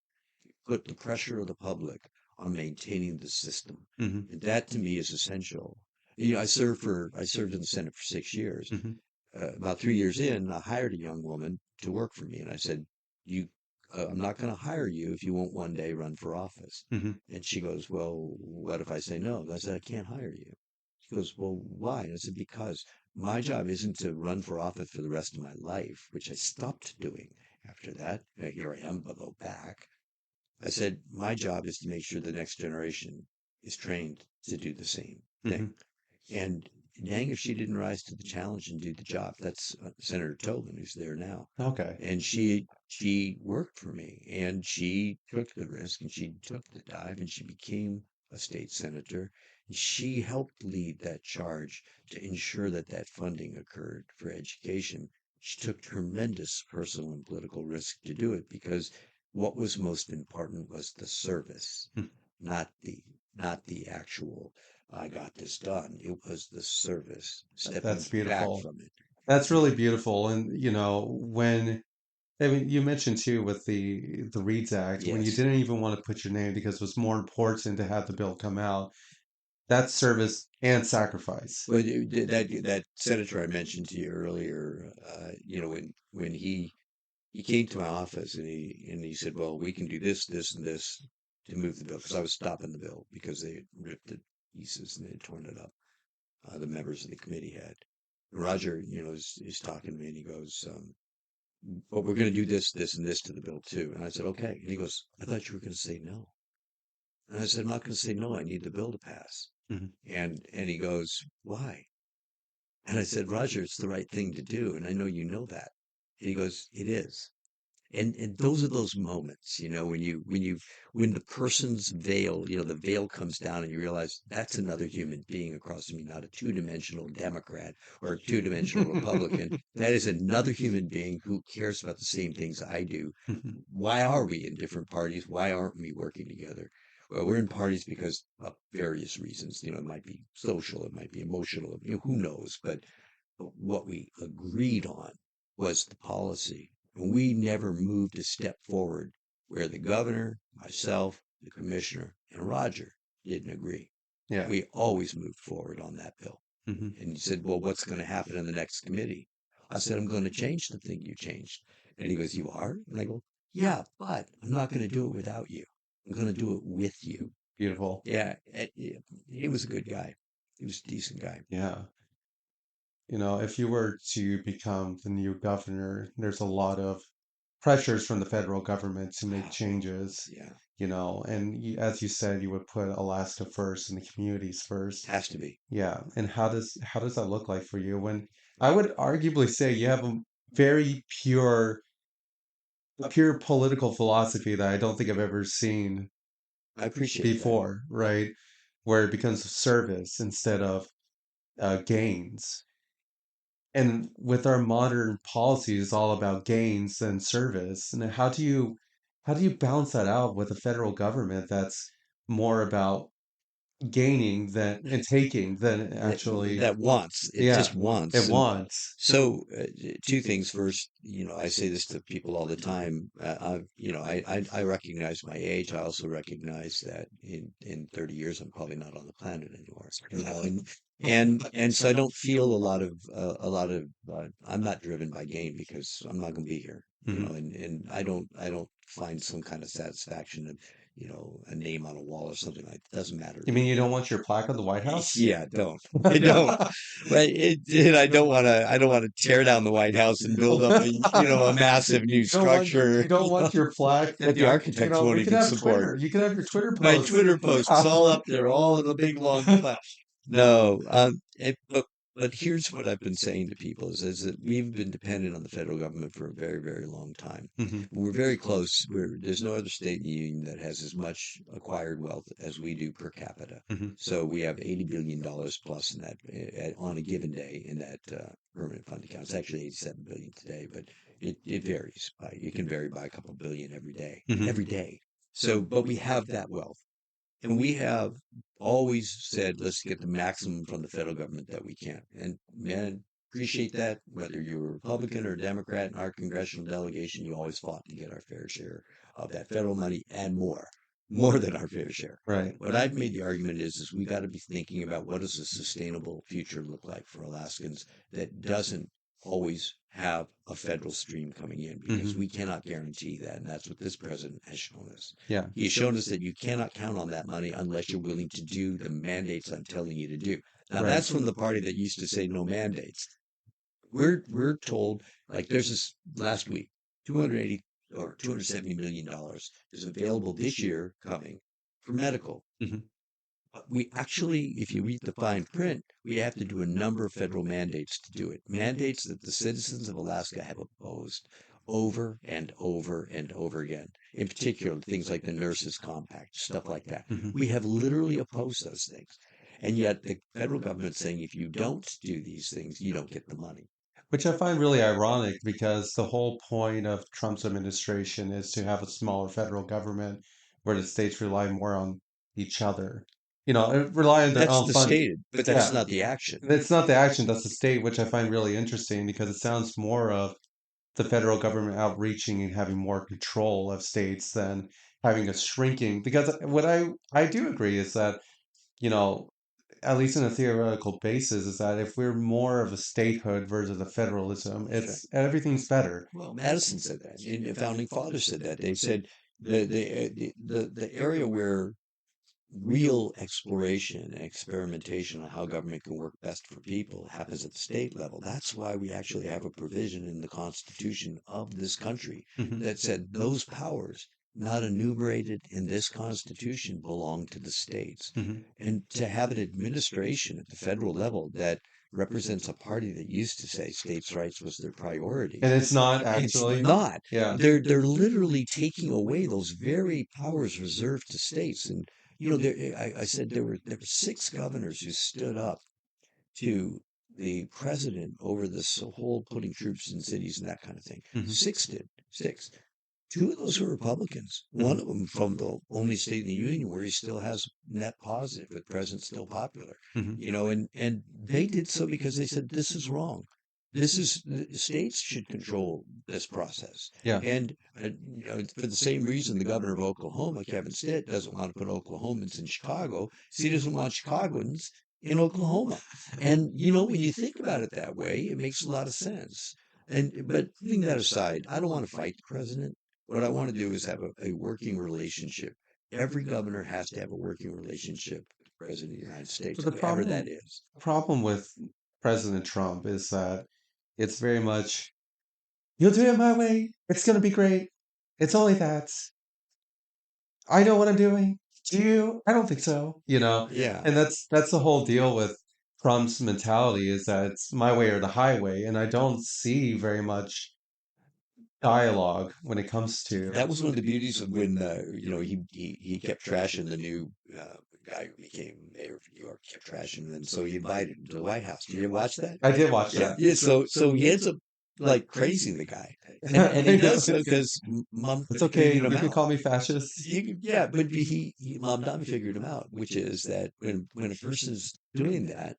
B: put the pressure of the public on maintaining the system.
A: Hmm.
B: And that to me is essential. I served in the Senate for 6 years.
A: Hmm.
B: About 3 years in, I hired a young woman to work for me, and I said, "You, I'm not going to hire you if you won't one day run for office."
A: Hmm.
B: And she goes, "Well, what if I say no?" And I said, "I can't hire you." She goes, "Well, why?" And I said, "Because my job isn't to run for office for the rest of my life," which I stopped doing after that. Here I am below back. I said, "My job is to make sure the next generation is trained to do the same thing."
A: Hmm.
B: And dang if she didn't rise to the challenge and do the job. That's Senator Tobin, who's there now.
A: Okay.
B: And she worked for me, and she took the risk, and she took the dive, and she became a state senator. And she helped lead that charge to ensure that that funding occurred for education. She took tremendous personal and political risk to do it, because what was most important was the service,
A: Hmm.
B: not the actual "I got this done." It was the service, stepping
A: That's
B: back
A: beautiful.
B: from it.
A: That's
B: Yeah,
A: really beautiful. And when I mean, you mentioned too with the Reads Act when you
B: yes.
A: didn't even want to put your name because it was more important to have the bill come out. That's service and sacrifice.
B: Well, that senator I mentioned to you earlier, when he came to my office, and he said, "Well, we can do this, this, and this to move the bill," because I was stopping the bill because they had ripped it to pieces and they had torn it up. The members of the committee had. And Roger, is talking to me, and he goes, "But we're going to do this, this, and this to the bill too." And I said, "Okay." And he goes, "I thought you were going to say no." And I said, I'm not going to say no. I need the bill to pass.
A: Mhm.
B: And he goes, why? And I said, Roger, it's the right thing to do. And I know you know that. And he goes, it is. And those are those moments, when the person's veil, the veil comes down and you realize that's another human being across from me, not a two-dimensional Democrat or a two-dimensional Republican. That is another human being who cares about the same things I do.
A: Mhm.
B: Why are we in different parties? Why aren't we working together? Well, we're in parties because of various reasons. It might be social, it might be emotional, who knows? But what we agreed on was the policy. And we never moved a step forward where the governor, myself, the commissioner, and Roger didn't agree.
A: Yeah.
B: We always moved forward on that bill.
A: Mhm.
B: And he said, well, what's going to happen in the next committee? I said, I'm going to change the thing you changed. And he goes, you are? And I go, yeah, but I'm not going to do it without you. I'm going to do it with you.
A: Beautiful.
B: Yeah, he was a good guy. He was a decent guy.
A: Yeah. If you were to become the new governor, there's a lot of pressures from the federal government to make
B: Wow.
A: changes,
B: Yeah,
A: and as you said, you would put Alaska first and the communities first.
B: has to be.
A: Yeah. And how does that look like for you? When I would arguably say you have very a pure political philosophy that I don't think I've ever seen
B: I appreciate that.
A: before, right? Where it becomes service instead of gains. And with our modern policies, it's all about gains and service. And how do you balance that out with a federal government that's more about gaining than and taking than
B: that
A: actually,
B: that wants it
A: yeah,
B: just
A: it
B: wants. And
A: wants.
B: so two things. First, I say this to people all the time. I recognize my age. I also recognize that in 30 years I'm probably not on the planet anymore, and so I don't feel I'm not driven by gain because I'm not going to be here,
A: Hmm.
B: and I don't find some kind of satisfaction of a name on a wall or something like that. Doesn't matter
A: You
B: to
A: mean
B: me.
A: you don't want your plaque on the White House?
B: Yeah, don't. I don't. But I don't want to. I don't want to tear down the White House and build up a massive new
A: You don't want
B: structure
A: you don't want your plaque
B: that the architects won't
A: we could
B: even
A: have
B: support.
A: Twitter. You could have your Twitter
B: My
A: posts.
B: Twitter posts all up there, all in a big long file. No, but here's what I've been saying to people is that we've been dependent on the federal government for a very, very long time.
A: Hmm.
B: We're very close. There's no other state in the union that has as much acquired wealth as we do per capita.
A: Hmm.
B: So we have $80 billion plus in that on a given day in that permanent fund account. It's actually 87 billion today, but it varies. It can vary by a couple billion every day,
A: Hmm.
B: every day. So, but we have that wealth. And we have always said, let's get the maximum from the federal government that we can. And man, appreciate that. Whether you're a Republican or a Democrat in our congressional delegation, you always fought to get our fair share of that federal money and more than our fair share.
A: Right.
B: What I've made the argument is we got to be thinking about what does a sustainable future look like for Alaskans that doesn't always have a federal stream coming in because
A: Hmm.
B: we cannot guarantee that. And that's what this president has shown us.
A: Yeah.
B: He's shown us that you cannot count on that money unless you're willing to do the mandates I'm telling you to do. Now
A: Right.
B: that's from the party that used to say no mandates. We're told like there's this last week, 280 or $270 million is available this year coming for medical.
A: Hmm.
B: We actually, if you read the fine print, we have to do a number of federal mandates to do it. Mandates that the citizens of Alaska have opposed over and over and over again. In particular, things like the Nurses Compact, stuff like that.
A: Hmm.
B: We have literally opposed those things. And yet the federal government's saying if you don't do these things, you don't get the money.
A: Which I find really ironic because the whole point of Trump's administration is to have a smaller federal government where the states rely more on each other. Rely on their
B: That's
A: own
B: the
A: fund.
B: stated, but that's
A: Yeah.
B: not the action.
A: It's not the action, that's the state, which I find really interesting because it sounds more of the federal government outreaching and having more control of states than having a shrinking. Because what I do agree is that, you know, at least in a theoretical basis, is that if we're more of a statehood versus a federalism,
B: That's right.
A: it's everything's better.
B: Well, Madison said that, and the founding fathers said that. They said the area where real exploration and experimentation on how government can work best for people happens at the state level. That's why we actually have a provision in the Constitution of this country
A: Hmm.
B: that said those powers not enumerated in this Constitution belong to the states.
A: Mhm.
B: And to have an administration at the federal level that represents a party that used to say states' rights was their priority.
A: And it's not
B: It's
A: actually.
B: not.
A: Yeah.
B: They're literally taking away those very powers reserved to states. And I said there were six governors who stood up to the president over this whole putting troops in cities and that kind of thing.
A: Hmm.
B: Six did. Six. Two of those were Republicans. One
A: Hmm.
B: of them from the only state in the union where he still has net positive, but president's still popular.
A: Hmm.
B: And they did so because they said this is wrong. This is the states should control this process.
A: Yeah.
B: And for the same reason, the governor of Oklahoma, Kevin Stitt, doesn't want to put Oklahomans in Chicago. So he doesn't want Chicagoans in Oklahoma. And when you think about it that way, it makes a lot of sense. But putting that aside, I don't want to fight the president. What I want to do is have a working relationship. Every governor has to have a working relationship with the president of the United States,
A: But the
B: whoever that
A: problem
B: is.
A: problem with President Trump is that it's very much, you'll do it my way. It's gonna be great. It's only that. I know what I'm doing. Do you? I don't think so.
B: Yeah,
A: And that's the whole deal with Trump's mentality, is that it's my way or the highway, and I don't see very much dialogue when it comes to.
B: that was one of the beauties of when he kept trashing the new guy who became mayor of New York, kept trashing him, and so he invited him to the White House. Did you watch that?
A: I did watch
B: Yeah,
A: that.
B: yeah. So he ends up like praising the guy, and he
A: I know.
B: does so because Mom
A: It's okay.
B: figured him
A: You can
B: out.
A: call me fascist.
B: Yeah, but he Mom Dummy figured him out, which is that when a person's doing that,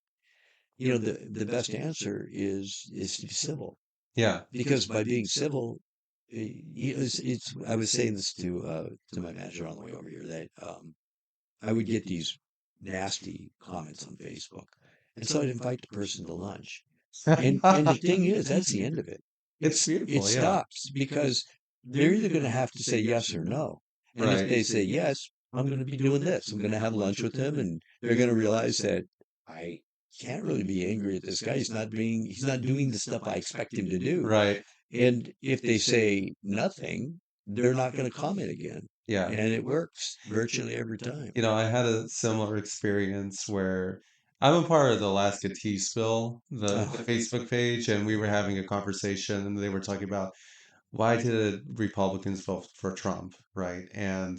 B: the best answer is to be civil,
A: Yeah.
B: because by being civil, it's I was saying this to my manager on the way over here that I would get these nasty comments on Facebook, and so I'd invite the person to lunch, and the thing is, that's the end of it.
A: It's
B: It
A: beautiful. Yeah.
B: stops because they're either going to have to say yes or no. And if
A: Right.
B: they say yes, I'm going to be doing this. I'm going to have lunch with them, and they're going to realize that I can't really be angry at this guy. He's not doing the stuff I expect him to do.
A: Right.
B: And if they say nothing, they're not going to comment again.
A: Yeah.
B: And it works virtually every time.
A: I had a similar experience where I'm a part of the Alaska Tea Spill, the
B: Oh,
A: Facebook page, and we were having a conversation, and they were talking about, why did Republicans vote for Trump, right? And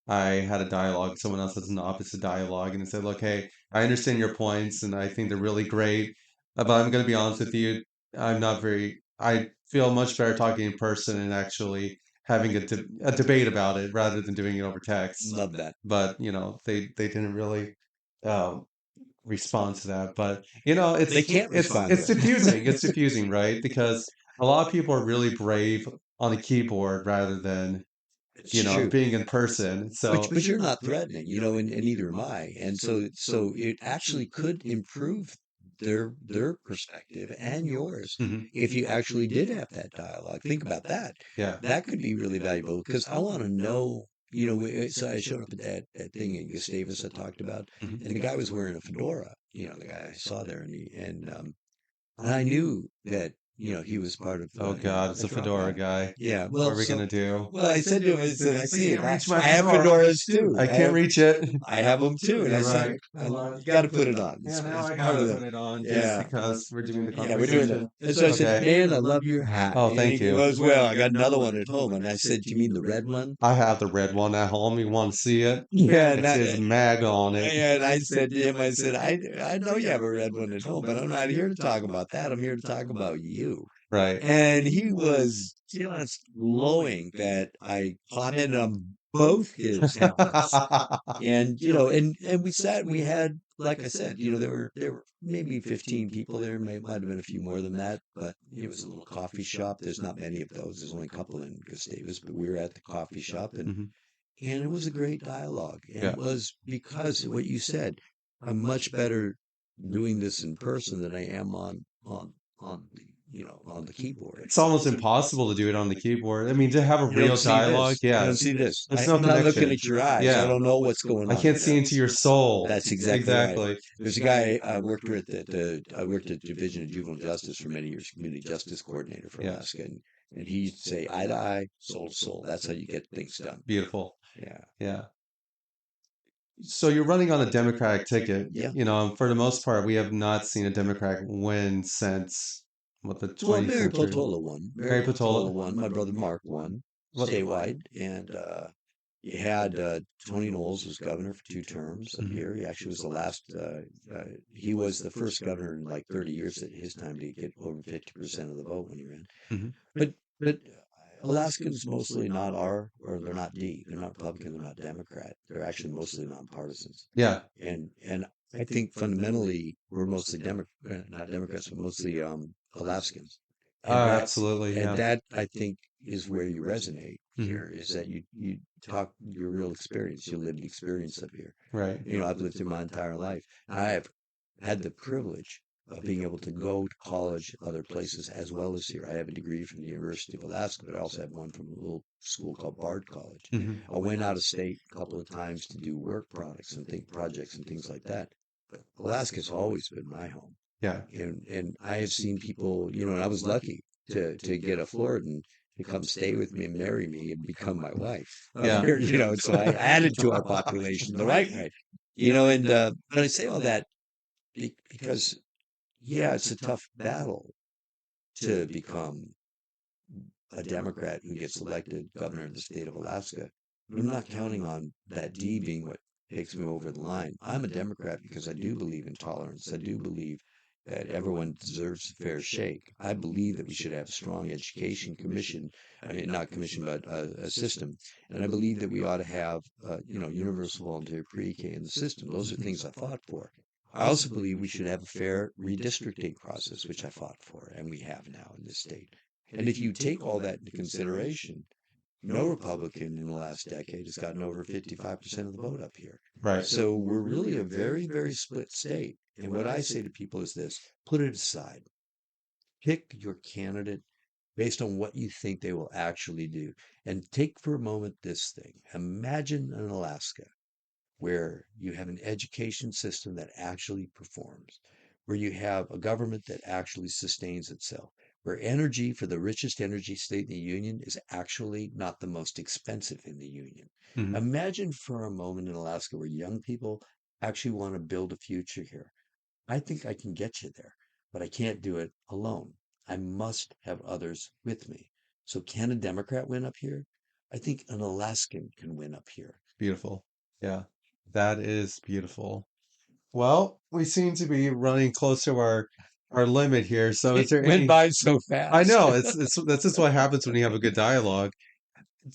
A: I had a dialogue, someone else has an opposite dialogue, and I said, look, hey, I understand your points, and I think they're really great, but I'm going to be honest with you, I feel much better talking in person and actually having a debate about it rather than doing it over text.
B: love that.
A: But, they didn't really um, respond to that. But,
B: They
A: it's
B: can't
A: it's
B: respond to
A: it's diffusing. It's
B: it.
A: diffusing, right? Because a lot of people are really brave on the keyboard rather than,
B: It's true.
A: being in person. So,
B: But you're not threatening, and neither am I. And so it actually could improve their perspective and yours
A: mhm,
B: if you actually did have that dialogue. Think about that.
A: yeah.
B: That could be really valuable because I want to know. So I showed up at that thing in Gustavus I talked about,
A: Mhm.
B: and the guy was wearing a fedora. The guy I saw there, and I knew that he was part of
A: Oh God, it's
B: a
A: a
B: Trump
A: fedora
B: guy.
A: guy.
B: Yeah.
A: What
B: Well,
A: are we gonna do?
B: I said to him, I said, I
A: I
B: see it.
A: can't reach my
B: I have
A: fedora.
B: fedoras too.
A: I can't reach it.
B: I have them too. And I
A: You're
B: said,
A: right. You're right.
B: you got to put it on.
A: Yeah, now
B: It's
A: I
B: part
A: gotta
B: of the,
A: put it on just
B: yeah.
A: because we're doing the
B: Yeah, we're doing it.
A: conversation.
B: And so I said,
A: Okay.
B: man, I love your hat.
A: Oh,
B: And
A: thank
B: he
A: you.
B: goes, well, I got another one at home. And I said, you mean the red one?
A: I have the red one at home. You want to see it?
B: Yeah.
A: It says MAG on it.
B: And I said to him, I said, I know you have a red one at home, but I'm not here to talk about that. I'm here to talk about you.
A: Right.
B: And he was just glowing that I commented on both his helmets. And and we sat and we had, like I said, there were maybe 15 people there, might have been a few more than that, but it was a little coffee shop. There's not many of those. There's only a couple in Gustavus, but we were at the coffee shop,
A: Mhm.
B: and it was a great dialogue. And
A: Yeah.
B: it was because of what you said. I'm much better doing this in person than I am on the keyboard.
A: It's almost impossible to do it on the keyboard. I mean, to have a
B: You don't
A: real
B: see
A: dialogue,
B: this. You
A: yeah,
B: don't see this.
A: there's no
B: I'm not looking
A: connection.
B: at your eyes. I
A: Yeah,
B: don't know what's going
A: I
B: on
A: can't
B: right
A: see
B: now.
A: into your soul.
B: That's exactly right.
A: Exactly.
B: There's a guy I worked with I worked at Division of Juvenile Justice for many years, community justice coordinator for
A: Yeah.
B: Alaska, and And he used to say eye to eye, soul to soul. That's how you get things done.
A: Beautiful.
B: Yeah.
A: Yeah. So you're running on a Democratic ticket.
B: Yeah.
A: For the most part, we have not seen a Democratic win since what, the
B: Well,
A: 20th
B: Mary
A: century.
B: Peltola won. Mary
A: Mary
B: Peltola
A: Patola.
B: won. My brother Mark won
A: What?
B: statewide, and you had Tony Knowles was governor for 2 terms up
A: Mhm.
B: here. He actually was the last. He was the first governor in like 30 years at his time to get over 50% of the vote when he ran.
A: Mhm.
B: But Alaskans mostly not are, or they're not D. They're not Republican. They're not Democrat. They're actually mostly nonpartisans.
A: Yeah.
B: And I think fundamentally we're mostly not Democrats, but mostly Alaskans. And that's
A: Absolutely.
B: and
A: Yeah.
B: that I think is where you resonate
A: Mhm.
B: here, is that you talk your real experience, your lived experience up here.
A: Right.
B: I've lived through my entire life. I have had the privilege of being able to go to college other places as well as here. I have a degree from the University of Alaska, but I also have one from a little school called Bard College.
A: Mhm.
B: I went out of state a couple of times to do work products and think projects and things like that. But Alaska's always been my home.
A: Yeah.
B: And I have seen people, and I was lucky to get a Floridan to come stay with me and marry me and become my wife up
A: Yeah.
B: here, so I added to our population the right way. But I say all that because, yeah, it's a tough battle to become a Democrat who gets elected governor of the state of Alaska. But I'm not counting on that D being what takes me over the line. I'm a Democrat because I do believe in tolerance. I do believe that everyone deserves a fair shake. I believe that we should have a strong education commission. I mean, not commission, but a system. And I believe that we ought to have, universal voluntary pre-K in the system. Those are things I fought for. I also believe we should have a fair redistricting process, which I fought for, and we have now in this state. And if you take all that into consideration, no Republican in the last decade has gotten over 55% of the vote up here.
A: Right.
B: So we're really a very, very split state. And what I say to people is this: put it aside. Pick your candidate based on what you think they will actually do. And take for a moment this thing. Imagine in Alaska where you have an education system that actually performs, where you have a government that actually sustains itself, where energy for the richest energy state in the union is actually not the most expensive in the union.
A: Mhm.
B: Imagine for a moment in Alaska where young people actually want to build a future here. I think I can get you there, but I can't do it alone. I must have others with me. So can a Democrat win up here? I think an Alaskan can win up here.
A: Beautiful. Yeah. That is beautiful. Well, we seem to be running close to our limit here. So is
B: It
A: there
B: went
A: any
B: by so
A: I
B: fast.
A: know it's that's just what happens when you have a good dialogue.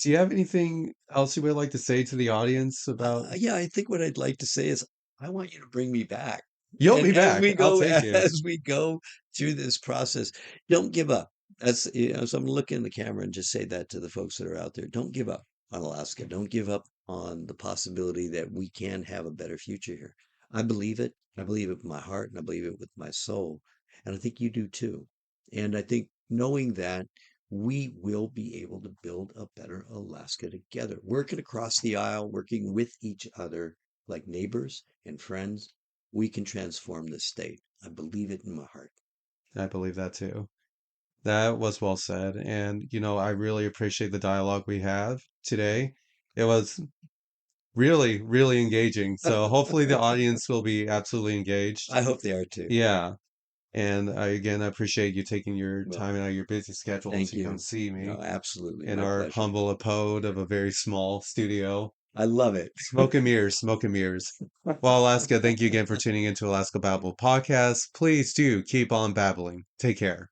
A: Do you have anything else you would like to say to the audience about
B: Yeah, I think what I'd like to say is I want you to bring me back.
A: You'll
B: And
A: be
B: as
A: back.
B: we
A: I'll
B: go
A: take you.
B: as we go through this process, don't give up. So I'm looking in the camera and just say that to the folks that are out there. Don't give up on Alaska. Don't give up on the possibility that we can have a better future here. I believe it. I believe it with my heart and I believe it with my soul. And I think you do too. And I think knowing that we will be able to build a better Alaska together, working across the aisle, working with each other like neighbors and friends, we can transform this state. I believe it in my heart.
A: I believe that too. That was well said. And, I really appreciate the dialogue we have today. It was really, really engaging. So hopefully the audience will be absolutely engaged.
B: I hope they are too.
A: Yeah. And I appreciate you taking your
B: Well,
A: time out of your busy schedule
B: thank
A: to come
B: you.
A: see
B: No,
A: me
B: absolutely.
A: in
B: My
A: our
B: pleasure.
A: humble abode of a very small studio.
B: I love it.
A: Smoke and mirrors, smoke and mirrors. Well, Alaska, thank you again for tuning into Alaska Babble podcast. Please do keep on babbling. Take care.